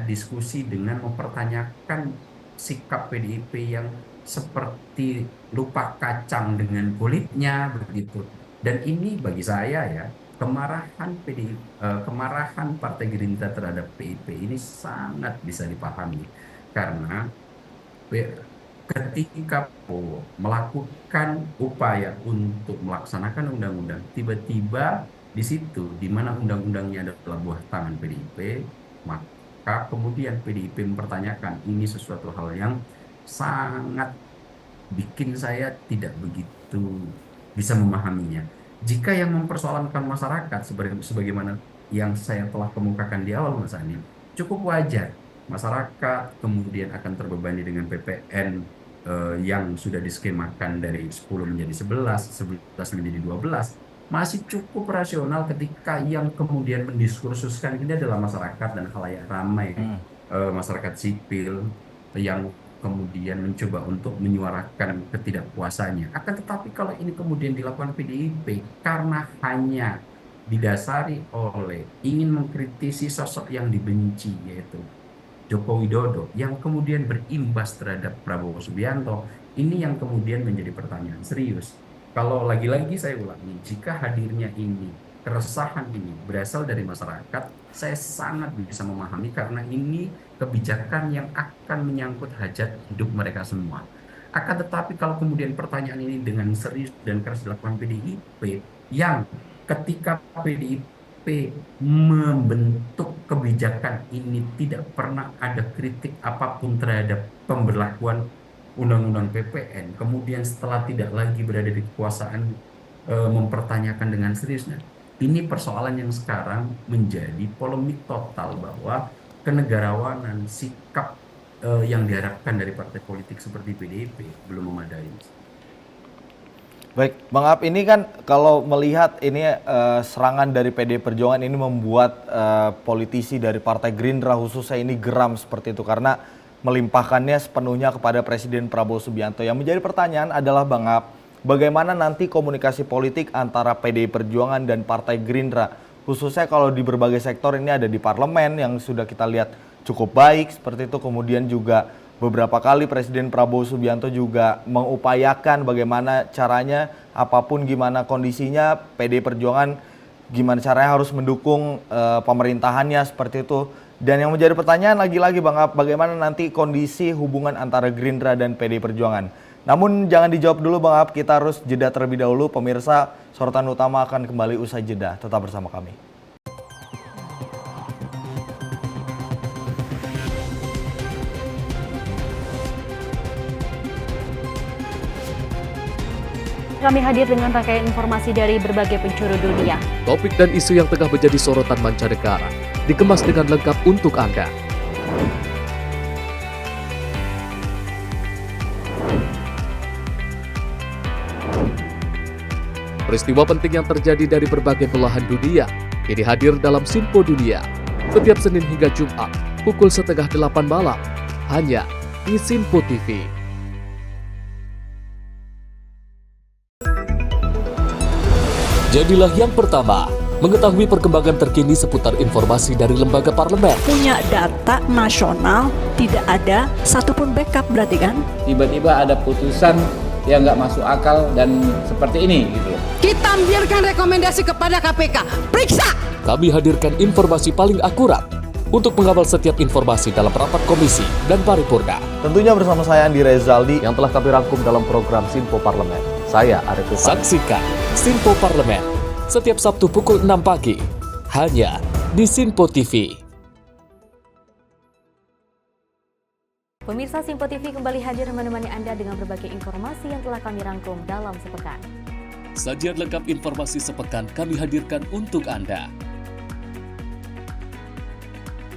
diskusi dengan mempertanyakan sikap PDIP yang seperti lupa kacang dengan kulitnya begitu. Dan ini bagi saya ya, kemarahan Partai Gerindra terhadap PDIP ini sangat bisa dipahami karena ketika melakukan upaya untuk melaksanakan undang-undang, tiba-tiba di situ, di mana undang-undangnya adalah buah tangan PDIP, maka kemudian PDIP mempertanyakan, ini sesuatu hal yang sangat bikin saya tidak begitu bisa memahaminya. Jika yang mempersoalkan masyarakat, sebagaimana yang saya telah kemukakan di awal Mas Ani, cukup wajar. Masyarakat kemudian akan terbebani dengan PPN yang sudah diskemakan dari 10 menjadi 11, 11 menjadi 12, masih cukup rasional ketika yang kemudian mendiskursuskan ini adalah masyarakat dan khalayak ramai, masyarakat sipil yang kemudian mencoba untuk menyuarakan ketidakpuasannya. Akan tetapi kalau ini kemudian dilakukan PDIP karena hanya didasari oleh ingin mengkritisi sosok yang dibenci, yaitu Joko Widodo, yang kemudian berimbas terhadap Prabowo Subianto, ini yang kemudian menjadi pertanyaan serius. Kalau lagi-lagi saya ulangi, jika hadirnya ini, keresahan ini berasal dari masyarakat, saya sangat bisa memahami karena ini kebijakan yang akan menyangkut hajat hidup mereka semua. Akan tetapi kalau kemudian pertanyaan ini dengan serius dan keras dilakukan PDIP, yang ketika PDIP membentuk kebijakan ini tidak pernah ada kritik apapun terhadap pemberlakuan Undang-Undang PPN, kemudian setelah tidak lagi berada di kekuasaan mempertanyakan dengan serius. Nah, ini persoalan yang sekarang menjadi polemik total bahwa kenegarawanan, sikap yang diharapkan dari partai politik seperti PDIP belum memadai. Baik, Bang Aap, ini kan kalau melihat ini serangan dari PD Perjuangan ini membuat politisi dari Partai Gerindra khususnya ini geram seperti itu karena melimpahkannya sepenuhnya kepada Presiden Prabowo Subianto. Yang menjadi pertanyaan adalah Bang Aap, bagaimana nanti komunikasi politik antara PDI Perjuangan dan Partai Gerindra, khususnya kalau di berbagai sektor ini ada di parlemen yang sudah kita lihat cukup baik seperti itu, kemudian juga beberapa kali Presiden Prabowo Subianto juga mengupayakan bagaimana caranya, apapun gimana kondisinya, PDI Perjuangan gimana caranya harus mendukung pemerintahannya seperti itu. Dan yang menjadi pertanyaan lagi-lagi Bang Aap, bagaimana nanti kondisi hubungan antara Gerindra dan PDI Perjuangan. Namun jangan dijawab dulu Bang Aap, kita harus jeda terlebih dahulu. Pemirsa, sorotan utama akan kembali usai jeda. Tetap bersama kami. Kami hadir dengan rangkaian informasi dari berbagai penjuru dunia. Topik dan isu yang tengah menjadi sorotan mancanegara dikemas dengan lengkap untuk Anda. Peristiwa penting yang terjadi dari berbagai belahan dunia kini hadir dalam Sinpo Dunia setiap Senin hingga Jumat pukul 7:30 malam hanya di Sinpo TV. Jadilah yang pertama mengetahui perkembangan terkini seputar informasi dari lembaga parlemen. Punya data nasional, tidak ada satupun backup berarti kan? Tiba-tiba ada putusan yang nggak masuk akal dan seperti ini gitu. Kita biarkan rekomendasi kepada KPK, periksa! Kami hadirkan informasi paling akurat untuk mengawal setiap informasi dalam rapat komisi dan paripurna. Tentunya bersama saya Andi Rezaldi Yang telah kami rangkum dalam program Sinpo Parlemen. Saya Arif Rifani. Saksikan Sinpo Parlemen setiap Sabtu pukul 6 pagi hanya di Sinpo TV. Pemirsa Sinpo TV kembali hadir menemani Anda dengan berbagai informasi yang telah kami rangkum dalam sepekan. Sajian lengkap informasi sepekan kami hadirkan untuk Anda.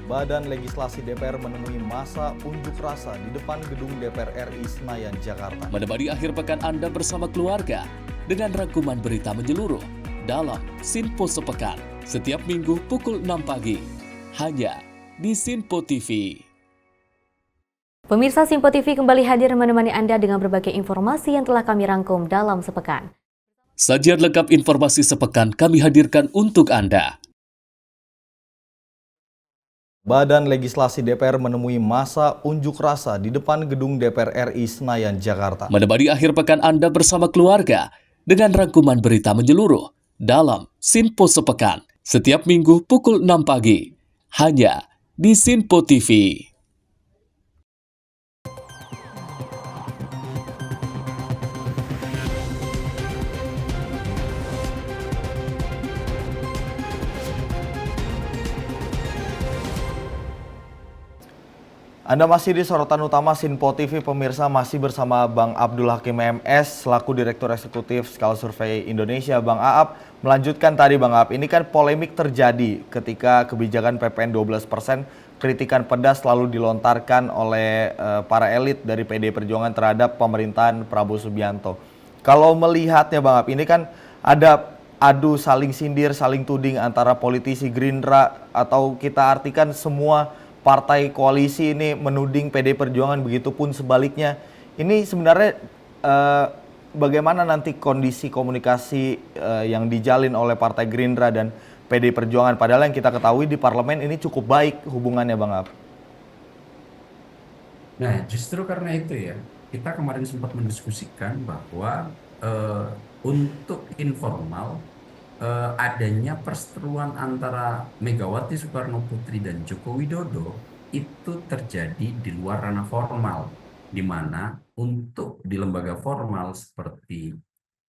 Badan Legislasi DPR menemui masa unjuk rasa di depan gedung DPR RI Senayan, Jakarta. Menemani akhir pekan Anda bersama keluarga dengan rangkuman berita menyeluruh dalam Sinpo Sepekan setiap minggu pukul 6 pagi hanya di Sinpo TV. Pemirsa Sinpo TV kembali hadir menemani Anda dengan berbagai informasi yang telah kami rangkum dalam sepekan. Sajian lengkap informasi sepekan kami hadirkan untuk Anda. Badan Legislasi DPR menemui masa unjuk rasa di depan gedung DPR RI Senayan, Jakarta. Menemani akhir pekan Anda bersama keluarga dengan rangkuman berita menyeluruh dalam Sinpo Sepekan setiap minggu pukul 6 pagi hanya di Sinpo TV. Anda masih di sorotan utama Sinpo TV, pemirsa, masih bersama Bang Abdul Hakim MS selaku Direktur Eksekutif Skala Survei Indonesia. Bang Aap, melanjutkan tadi Bang Aap, ini kan polemik terjadi ketika kebijakan PPN 12%, kritikan pedas selalu dilontarkan oleh para elit dari PDI Perjuangan terhadap pemerintahan Prabowo Subianto. Kalau melihatnya Bang Aap, ini kan ada adu saling sindir, saling tuding antara politisi Gerindra, atau kita artikan semua partai koalisi ini menuding PD Perjuangan, begitupun sebaliknya. Ini sebenarnya bagaimana nanti kondisi komunikasi yang dijalin oleh Partai Gerindra dan PD Perjuangan, padahal yang kita ketahui di parlemen ini cukup baik hubungannya, Bang Ab. Nah, justru karena itu ya, kita kemarin sempat mendiskusikan bahwa untuk informal adanya perseteruan antara Megawati Soekarno Putri dan Joko Widodo itu terjadi di luar ranah formal, di mana untuk di lembaga formal seperti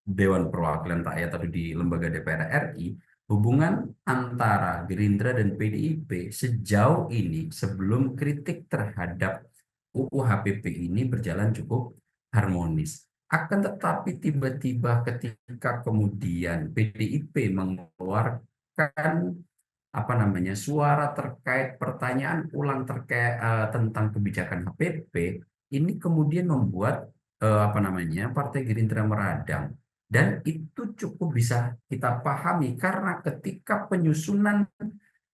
Dewan Perwakilan Rakyat atau di lembaga DPR RI, hubungan antara Gerindra dan PDIP sejauh ini sebelum kritik terhadap UU HPP ini berjalan cukup harmonis. Akan tetapi tiba-tiba ketika kemudian PDIP mengeluarkan suara terkait pertanyaan ulang terkait tentang kebijakan HPP, ini kemudian membuat Partai Gerindra meradang. Dan itu cukup bisa kita pahami karena ketika penyusunan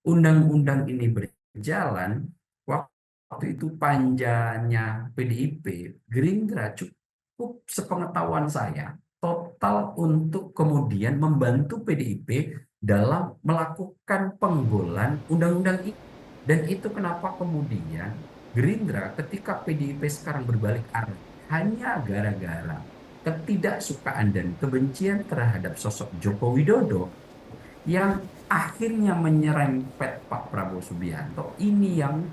undang-undang ini berjalan, waktu itu panjanya PDIP, Gerindra cukup sepengetahuan saya total untuk kemudian membantu PDIP dalam melakukan penggolan undang-undang ini. Dan itu kenapa kemudian Gerindra ketika PDIP sekarang berbalik arah hanya gara-gara ketidaksukaan dan kebencian terhadap sosok Joko Widodo yang akhirnya menyerempet Pak Prabowo Subianto, ini yang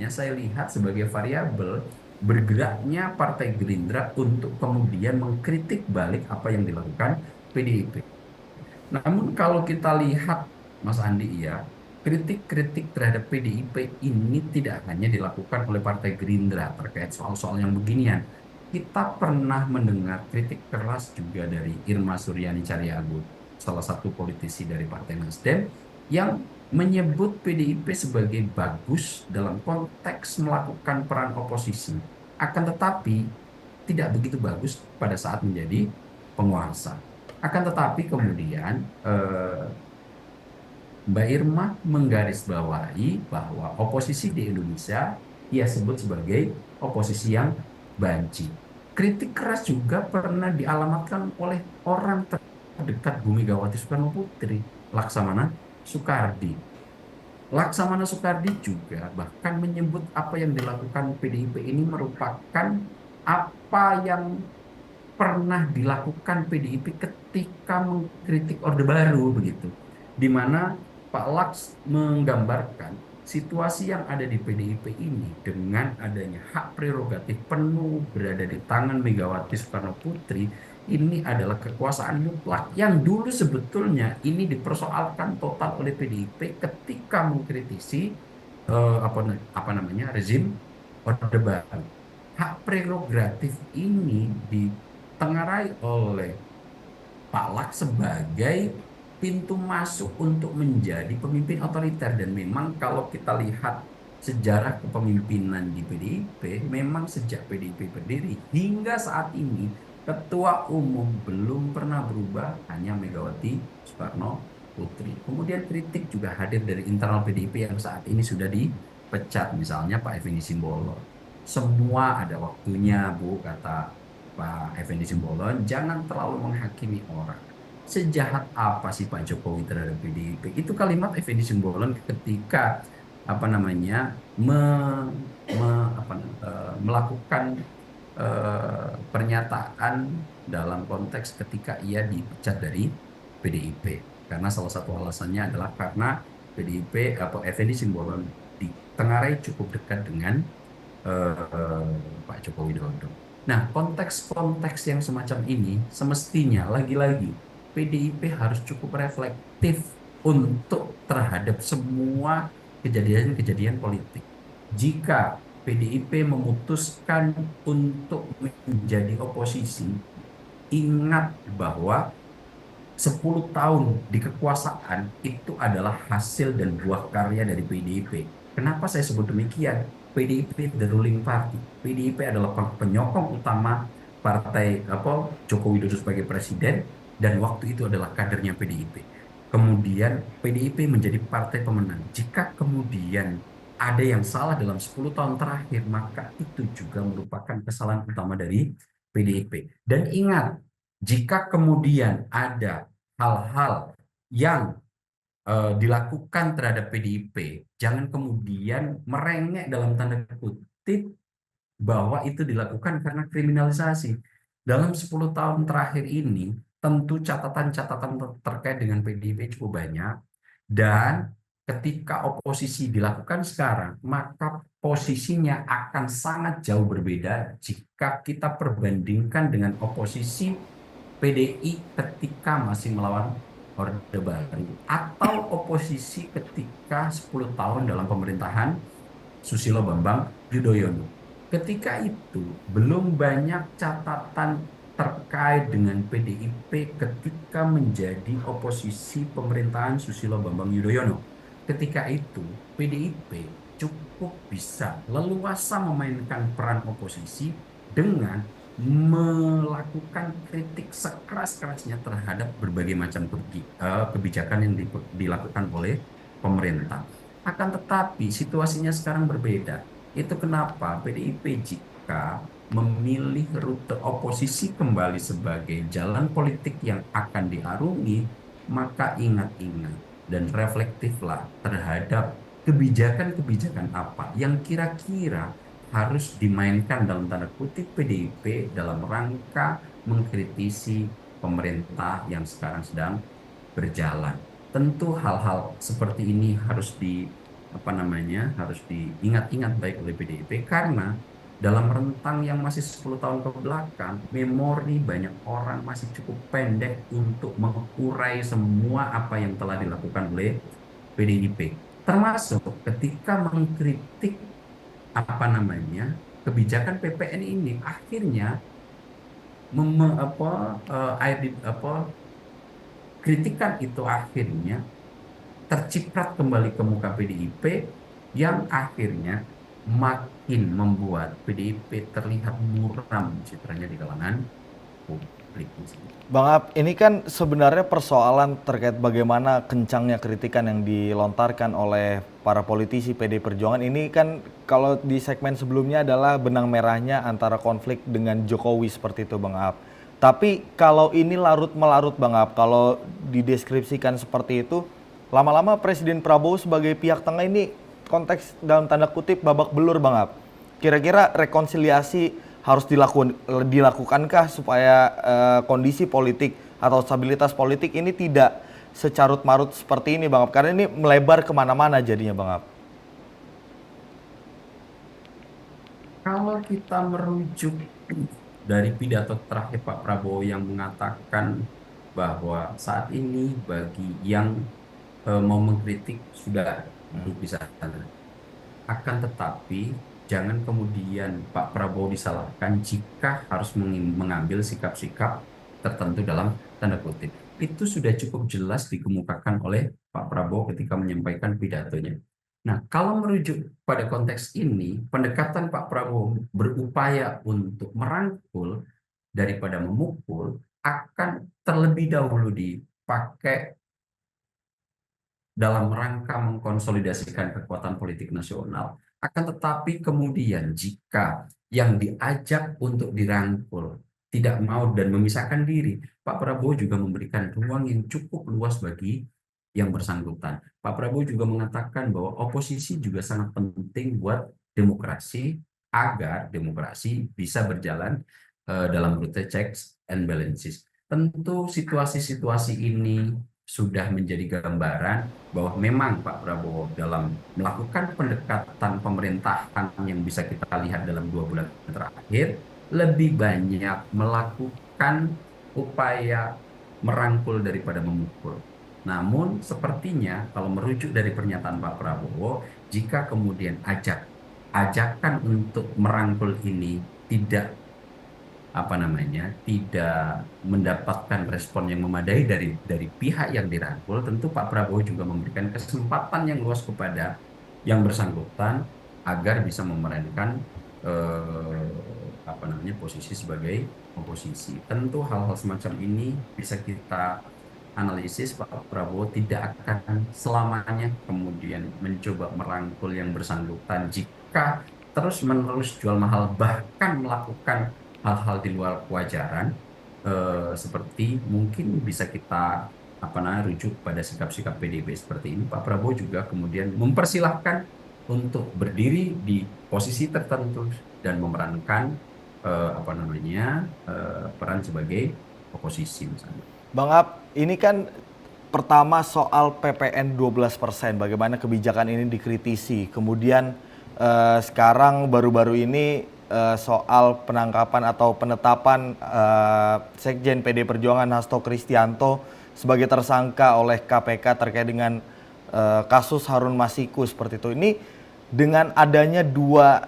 saya lihat sebagai variabel bergeraknya Partai Gerindra untuk kemudian mengkritik balik apa yang dilakukan PDIP. Namun kalau kita lihat, Mas Andi, ya, kritik-kritik terhadap PDIP ini tidak hanya dilakukan oleh Partai Gerindra terkait soal-soal yang beginian. Kita pernah mendengar kritik keras juga dari Irma Suryani Cahyaagud, salah satu politisi dari Partai Nasdem, yang menyebut PDIP sebagai bagus dalam konteks melakukan peran oposisi, akan tetapi tidak begitu bagus pada saat menjadi penguasa. Akan tetapi kemudian Mbak Irma menggarisbawahi bahwa oposisi di Indonesia ia sebut sebagai oposisi yang banci. Kritik keras juga pernah dialamatkan oleh orang terdekat Bu Megawati Soekarno Putri, Laksamana Soekardi. Laksamana Soekardi juga bahkan menyebut apa yang dilakukan PDIP ini merupakan apa yang pernah dilakukan PDIP ketika mengkritik Orde Baru, begitu. Di mana Pak Laks menggambarkan situasi yang ada di PDIP ini dengan adanya hak prerogatif penuh berada di tangan Megawati Soekarno Putri, ini adalah kekuasaan mutlak yang dulu sebetulnya ini dipersoalkan total oleh PDIP ketika mengkritisi rezim Orde Baru. Hak prerogatif ini ditengarai oleh Pak Laks sebagai pintu masuk untuk menjadi pemimpin otoriter. Dan memang kalau kita lihat sejarah kepemimpinan di PDIP, memang sejak PDIP berdiri hingga saat ini Ketua Umum belum pernah berubah, hanya Megawati Soekarno Putri. Kemudian kritik juga hadir dari internal PDIP yang saat ini sudah dipecat, misalnya Pak Effendi Simbolon. Semua ada waktunya, Bu, kata Pak Effendi Simbolon, jangan terlalu menghakimi orang. Sejahat apa sih Pak Jokowi terhadap PDIP? Itu kalimat Effendi Simbolon ketika melakukan pernyataan dalam konteks ketika ia dipecat dari PDIP. Karena salah satu alasannya adalah karena PDIP atau Effendi Simbolon ditengarai cukup dekat dengan Pak Joko Widodo. Nah, konteks-konteks yang semacam ini semestinya lagi-lagi PDIP harus cukup reflektif untuk terhadap semua kejadian-kejadian politik. Jika PDIP memutuskan untuk menjadi oposisi, ingat bahwa 10 tahun di kekuasaan itu adalah hasil dan buah karya dari PDIP. Kenapa saya sebut demikian? PDIP the ruling party. PDIP adalah penyokong utama partai Joko Widodo sebagai presiden, dan waktu itu adalah kadernya PDIP. Kemudian PDIP menjadi partai pemenang. Jika kemudian ada yang salah dalam 10 tahun terakhir, maka itu juga merupakan kesalahan utama dari PDIP. Dan ingat, jika kemudian ada hal-hal yang dilakukan terhadap PDIP, jangan kemudian merengek dalam tanda kutip bahwa itu dilakukan karena kriminalisasi. Dalam 10 tahun terakhir ini, tentu catatan-catatan terkait dengan PDIP cukup banyak, dan ketika oposisi dilakukan sekarang, maka posisinya akan sangat jauh berbeda jika kita perbandingkan dengan oposisi PDI ketika masih melawan Orde Baru atau oposisi ketika 10 tahun dalam pemerintahan Susilo Bambang Yudhoyono. Ketika itu belum banyak catatan terkait dengan PDIP ketika menjadi oposisi pemerintahan Susilo Bambang Yudhoyono. Ketika itu PDIP cukup bisa leluasa memainkan peran oposisi dengan melakukan kritik sekeras-kerasnya terhadap berbagai macam kebijakan yang dilakukan oleh pemerintah. Akan tetapi situasinya sekarang berbeda. Itu kenapa PDIP jika memilih rute oposisi kembali sebagai jalan politik yang akan diarungi, maka ingat-ingat dan reflektiflah terhadap kebijakan-kebijakan apa yang kira-kira harus dimainkan dalam tanda kutip PDIP dalam rangka mengkritisi pemerintah yang sekarang sedang berjalan. Tentu hal-hal seperti ini harus harus diingat-ingat baik oleh PDIP, karena dalam rentang yang masih 10 tahun ke belakang, memori banyak orang masih cukup pendek untuk mengurai semua apa yang telah dilakukan oleh PDIP. Termasuk ketika mengkritik kebijakan PPN ini, akhirnya kritikan itu akhirnya terciprat kembali ke muka PDIP, yang akhirnya makin membuat PDIP terlihat muram citranya di kalangan publik. Bang Ab, ini kan sebenarnya persoalan terkait bagaimana kencangnya kritikan yang dilontarkan oleh para politisi PD Perjuangan. Ini kan kalau di segmen sebelumnya adalah benang merahnya antara konflik dengan Jokowi seperti itu Bang Ab. Tapi kalau ini larut-melarut Bang Ab, kalau dideskripsikan seperti itu, lama-lama Presiden Prabowo sebagai pihak tengah ini konteks dalam tanda kutip babak belur Bang Ab. Kira-kira rekonsiliasi harus dilakukankah supaya kondisi politik atau stabilitas politik ini tidak secarut-marut seperti ini Bang Ab? Karena ini melebar kemana-mana jadinya Bang Ab. Kalau kita merujuk dari pidato terakhir Pak Prabowo yang mengatakan bahwa saat ini bagi yang mau mengkritik sudah duduk di sana. Akan tetapi jangan kemudian Pak Prabowo disalahkan jika harus mengambil sikap-sikap tertentu dalam tanda kutip. Itu sudah cukup jelas dikemukakan oleh Pak Prabowo ketika menyampaikan pidatonya. Nah, kalau merujuk pada konteks ini, pendekatan Pak Prabowo berupaya untuk merangkul daripada memukul akan terlebih dahulu dipakai dalam rangka mengkonsolidasikan kekuatan politik nasional. Akan tetapi kemudian jika yang diajak untuk dirangkul tidak mau dan memisahkan diri, Pak Prabowo juga memberikan ruang yang cukup luas bagi yang bersangkutan. Pak Prabowo juga mengatakan bahwa oposisi juga sangat penting buat demokrasi, agar demokrasi bisa berjalan dalam rute checks and balances. Tentu situasi-situasi ini sudah menjadi gambaran bahwa memang Pak Prabowo dalam melakukan pendekatan pemerintahan yang bisa kita lihat dalam 2 bulan terakhir, lebih banyak melakukan upaya merangkul daripada memukul. Namun sepertinya kalau merujuk dari pernyataan Pak Prabowo, jika kemudian ajakan untuk merangkul ini tidak tidak mendapatkan respon yang memadai dari pihak yang dirangkul, tentu Pak Prabowo juga memberikan kesempatan yang luas kepada yang bersangkutan agar bisa memerankan posisi sebagai oposisi. Tentu hal-hal semacam ini bisa kita analisis. Pak Prabowo tidak akan selamanya kemudian mencoba merangkul yang bersangkutan jika terus-menerus jual mahal, bahkan melakukan hal-hal di luar kewajaran, seperti mungkin bisa kita rujuk pada sikap-sikap PDIP seperti ini. Pak Prabowo juga kemudian mempersilahkan untuk berdiri di posisi tertentu dan memerankan peran sebagai oposisi misalnya. Bang Ab, ini kan pertama soal PPN 12%, bagaimana kebijakan ini dikritisi. Kemudian sekarang baru-baru ini soal penangkapan atau penetapan Sekjen PD Perjuangan Hasto Kristianto sebagai tersangka oleh KPK terkait dengan kasus Harun Masiku seperti itu. Ini dengan adanya dua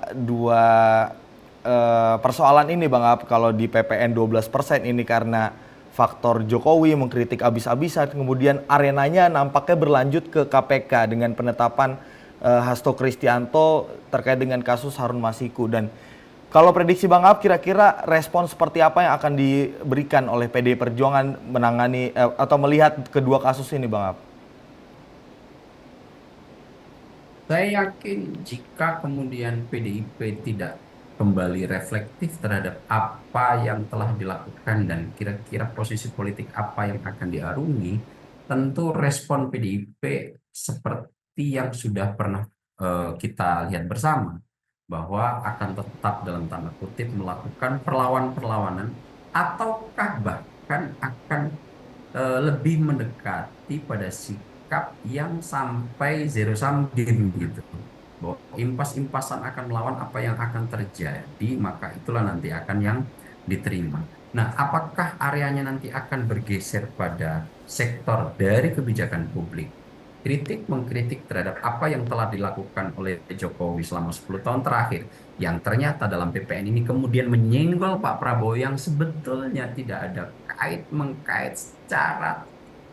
persoalan ini Bang Ab, kalau di PPN 12% ini karena faktor Jokowi mengkritik abis-abisan, kemudian arenanya nampaknya berlanjut ke KPK dengan penetapan Hasto Kristianto terkait dengan kasus Harun Masiku. Dan kalau prediksi Bang Ab, kira-kira respon seperti apa yang akan diberikan oleh PDI Perjuangan menangani atau melihat kedua kasus ini Bang Ab? Saya yakin jika kemudian PDIP tidak kembali reflektif terhadap apa yang telah dilakukan dan kira-kira posisi politik apa yang akan diarungi, tentu respon PDIP seperti yang sudah pernah kita lihat bersama, bahwa akan tetap dalam tanda kutip melakukan perlawanan-perlawanan, ataukah bahkan akan lebih mendekati pada sikap yang sampai zero sum game gitu, bahwa impas-impasan akan melawan apa yang akan terjadi, maka itulah nanti akan yang diterima. Nah, apakah areanya nanti akan bergeser pada sektor dari kebijakan publik, kritik mengkritik terhadap apa yang telah dilakukan oleh Jokowi selama 10 tahun terakhir, yang ternyata dalam PPN ini kemudian menyenggol Pak Prabowo yang sebetulnya tidak ada mengkait secara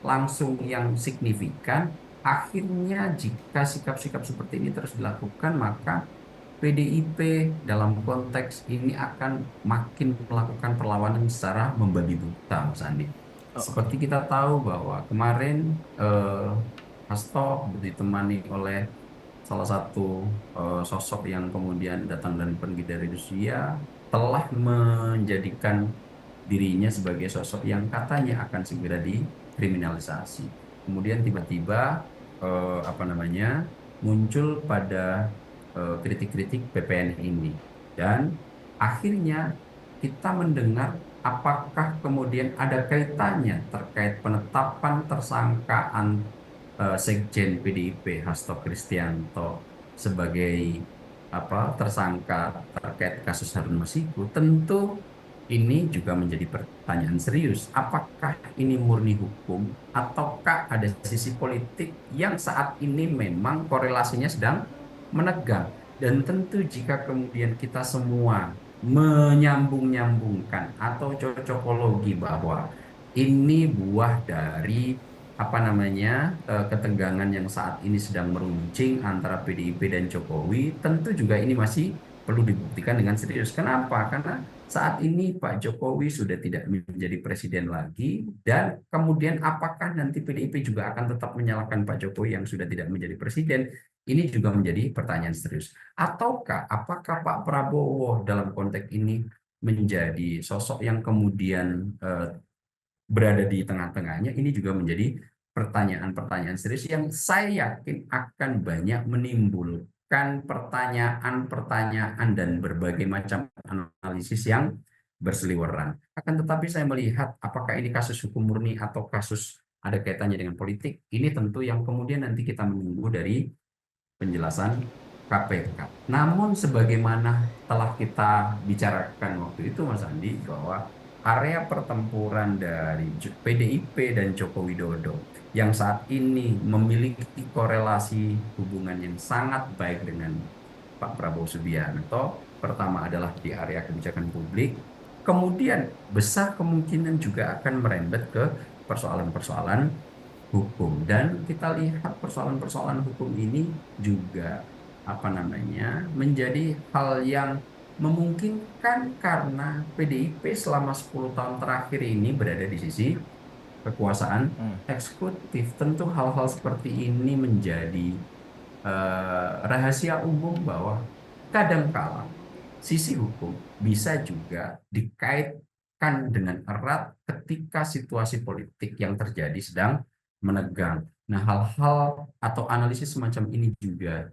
langsung yang signifikan. Akhirnya jika sikap-sikap seperti ini terus dilakukan, maka PDIP dalam konteks ini akan makin melakukan perlawanan secara membabi buta, Mas Andi. Seperti kita tahu bahwa kemarin Hasto ditemani oleh salah satu sosok yang kemudian datang dan pergi dari Rusia, telah menjadikan dirinya sebagai sosok yang katanya akan segera dikriminalisasi. Kemudian tiba-tiba muncul pada kritik-kritik PPN ini, dan akhirnya kita mendengar apakah kemudian ada kaitannya terkait penetapan tersangkaan Sekjen PDIP Hasto Kristianto sebagai tersangka terkait kasus Harun Masiku. Tentu ini juga menjadi pertanyaan serius. Apakah ini murni hukum ataukah ada sisi politik yang saat ini memang korelasinya sedang menegang? Dan tentu jika kemudian kita semua menyambung-nyambungkan atau cocokologi bahwa ini buah dari ketegangan yang saat ini sedang meruncing antara PDIP dan Jokowi, tentu juga ini masih perlu dibuktikan dengan serius. Kenapa? Karena saat ini Pak Jokowi sudah tidak menjadi presiden lagi, dan kemudian apakah nanti PDIP juga akan tetap menyalahkan Pak Jokowi yang sudah tidak menjadi presiden? Ini juga menjadi pertanyaan serius. Ataukah apakah Pak Prabowo dalam konteks ini menjadi sosok yang kemudian berada di tengah-tengahnya? Ini juga menjadi pertanyaan-pertanyaan serius yang saya yakin akan banyak menimbulkan pertanyaan-pertanyaan dan berbagai macam analisis yang berseliweran. Akan tetapi saya melihat apakah ini kasus hukum murni atau kasus ada kaitannya dengan politik, ini tentu yang kemudian nanti kita menunggu dari penjelasan KPK. Namun sebagaimana telah kita bicarakan waktu itu Mas Andi, bahwa area pertempuran dari PDIP dan Joko Widodo yang saat ini memiliki korelasi hubungan yang sangat baik dengan Pak Prabowo Subianto, pertama adalah di area kebijakan publik, kemudian besar kemungkinan juga akan merembet ke persoalan-persoalan hukum. Dan kita lihat persoalan-persoalan hukum ini juga menjadi hal yang Memungkinkan karena PDIP selama 10 tahun terakhir ini berada di sisi kekuasaan eksekutif. Tentu hal-hal seperti ini menjadi rahasia umum bahwa kadangkala sisi hukum bisa juga dikaitkan dengan erat ketika situasi politik yang terjadi sedang menegang. Nah, hal-hal atau analisis semacam ini juga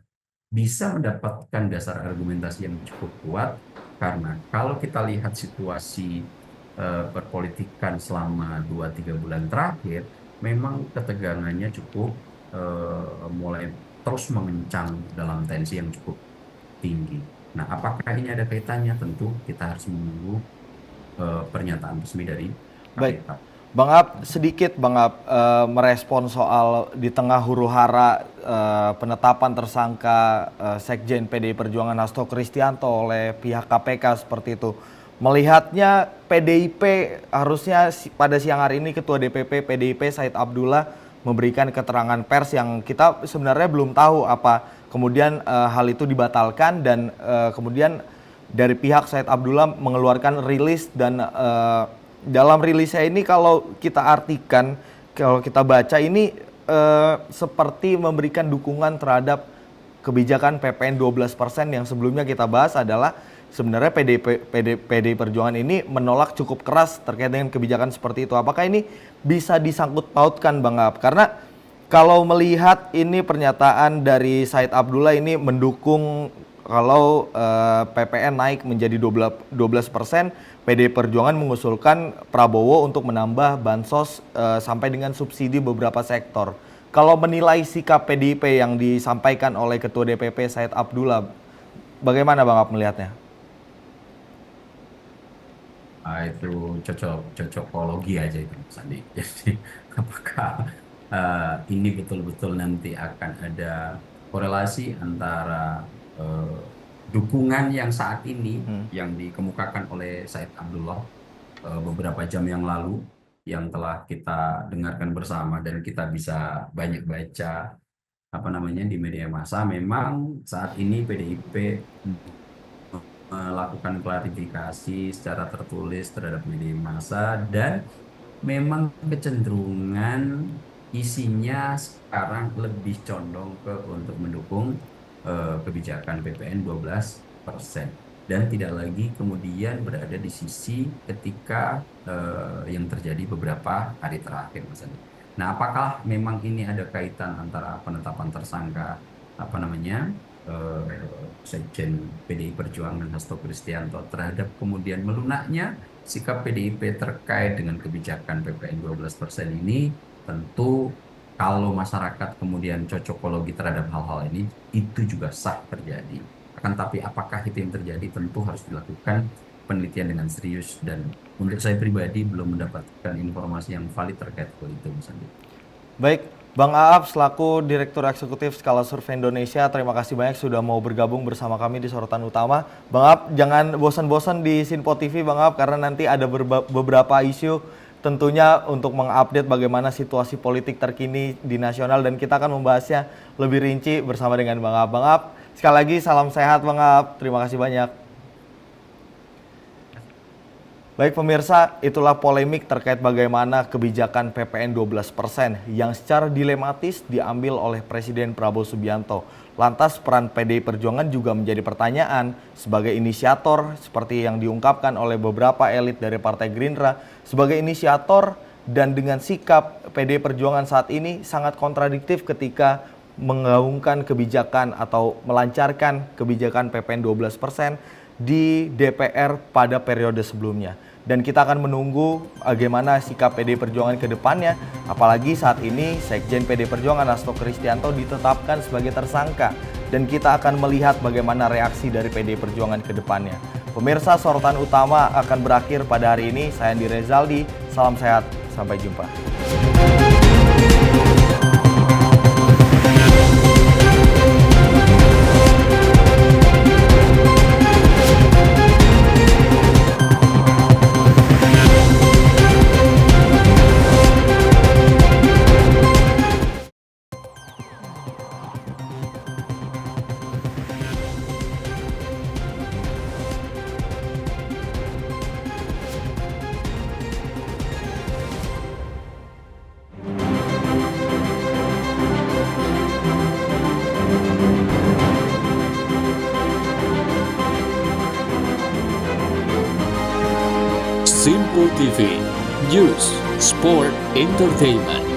bisa mendapatkan dasar argumentasi yang cukup kuat, karena kalau kita lihat situasi perpolitikan selama 2-3 bulan terakhir, memang ketegangannya cukup mulai terus mengencang dalam tensi yang cukup tinggi. Nah, apakah ini ada kaitannya? Tentu kita harus menunggu pernyataan resmi dari KPK. Baik, Bang Ab, sedikit Bang Ab merespon soal di tengah huru-hara penetapan tersangka Sekjen PDI Perjuangan Hasto Kristianto oleh pihak KPK seperti itu. Melihatnya PDIP harusnya pada siang hari ini Ketua DPP PDIP Said Abdullah memberikan keterangan pers yang kita sebenarnya belum tahu apa kemudian hal itu dibatalkan, dan kemudian dari pihak Said Abdullah mengeluarkan rilis, dan dalam rilisnya ini kalau kita artikan, kalau kita baca ini seperti memberikan dukungan terhadap kebijakan PPN 12% yang sebelumnya kita bahas adalah sebenarnya PDI Perjuangan ini menolak cukup keras terkait dengan kebijakan seperti itu. Apakah ini bisa disangkut pautkan Bang Ab? Karena kalau melihat ini pernyataan dari Said Abdullah ini mendukung kalau PPN naik menjadi 12%, PDI Perjuangan mengusulkan Prabowo untuk menambah bansos sampai dengan subsidi beberapa sektor. Kalau menilai sikap PDIP yang disampaikan oleh Ketua DPP Said Abdullah, bagaimana Bang Ab melihatnya? Itu cocokologi aja itu Mas Andi. Jadi apakah ini betul-betul nanti akan ada korelasi antara dukungan yang saat ini yang dikemukakan oleh Said Abdullah beberapa jam yang lalu, yang telah kita dengarkan bersama dan kita bisa banyak baca di media massa. Memang saat ini PDIP melakukan klarifikasi secara tertulis terhadap media massa, dan memang kecenderungan isinya sekarang lebih condong untuk mendukung kebijakan PPN 12% dan tidak lagi kemudian berada di sisi ketika yang terjadi beberapa hari terakhir, Mas Andi. Nah, apakah memang ini ada kaitan antara penetapan tersangka Sekjen PDI Perjuangan Hasto Kristianto terhadap kemudian melunaknya sikap PDIP terkait dengan kebijakan PPN 12% ini? Tentu kalau masyarakat kemudian cocokologi terhadap hal-hal ini, itu juga sah terjadi. Akan tapi apakah itu yang terjadi, tentu harus dilakukan penelitian dengan serius, dan untuk saya pribadi belum mendapatkan informasi yang valid terkait hal itu, Mas Andi. Baik, Bang Aap selaku Direktur Eksekutif Skala Survei Indonesia, terima kasih banyak sudah mau bergabung bersama kami di Sorotan Utama. Bang Aap, jangan bosan-bosan di Sinpo TV Bang Aap, karena nanti ada beberapa isu tentunya untuk mengupdate bagaimana situasi politik terkini di nasional, dan kita akan membahasnya lebih rinci bersama dengan Bang Aap. Bang Aap, sekali lagi salam sehat Bang Aap, terima kasih banyak. Baik pemirsa, itulah polemik terkait bagaimana kebijakan PPN 12% yang secara dilematis diambil oleh Presiden Prabowo Subianto. Lantas peran PDI Perjuangan juga menjadi pertanyaan sebagai inisiator seperti yang diungkapkan oleh beberapa elit dari Partai Gerindra. Sebagai inisiator dan dengan sikap PDI Perjuangan saat ini sangat kontradiktif ketika menggaungkan kebijakan atau melancarkan kebijakan PPN 12% di DPR pada periode sebelumnya. Dan kita akan menunggu bagaimana sikap PDI Perjuangan ke depannya, apalagi saat ini Sekjen PDI Perjuangan Hasto Kristianto ditetapkan sebagai tersangka, dan kita akan melihat bagaimana reaksi dari PDI Perjuangan ke depannya. Pemirsa, Sorotan Utama akan berakhir pada hari ini. Saya Andi Rezaldi, salam sehat, sampai jumpa. Simpo TV, News, Sport, Entertainment.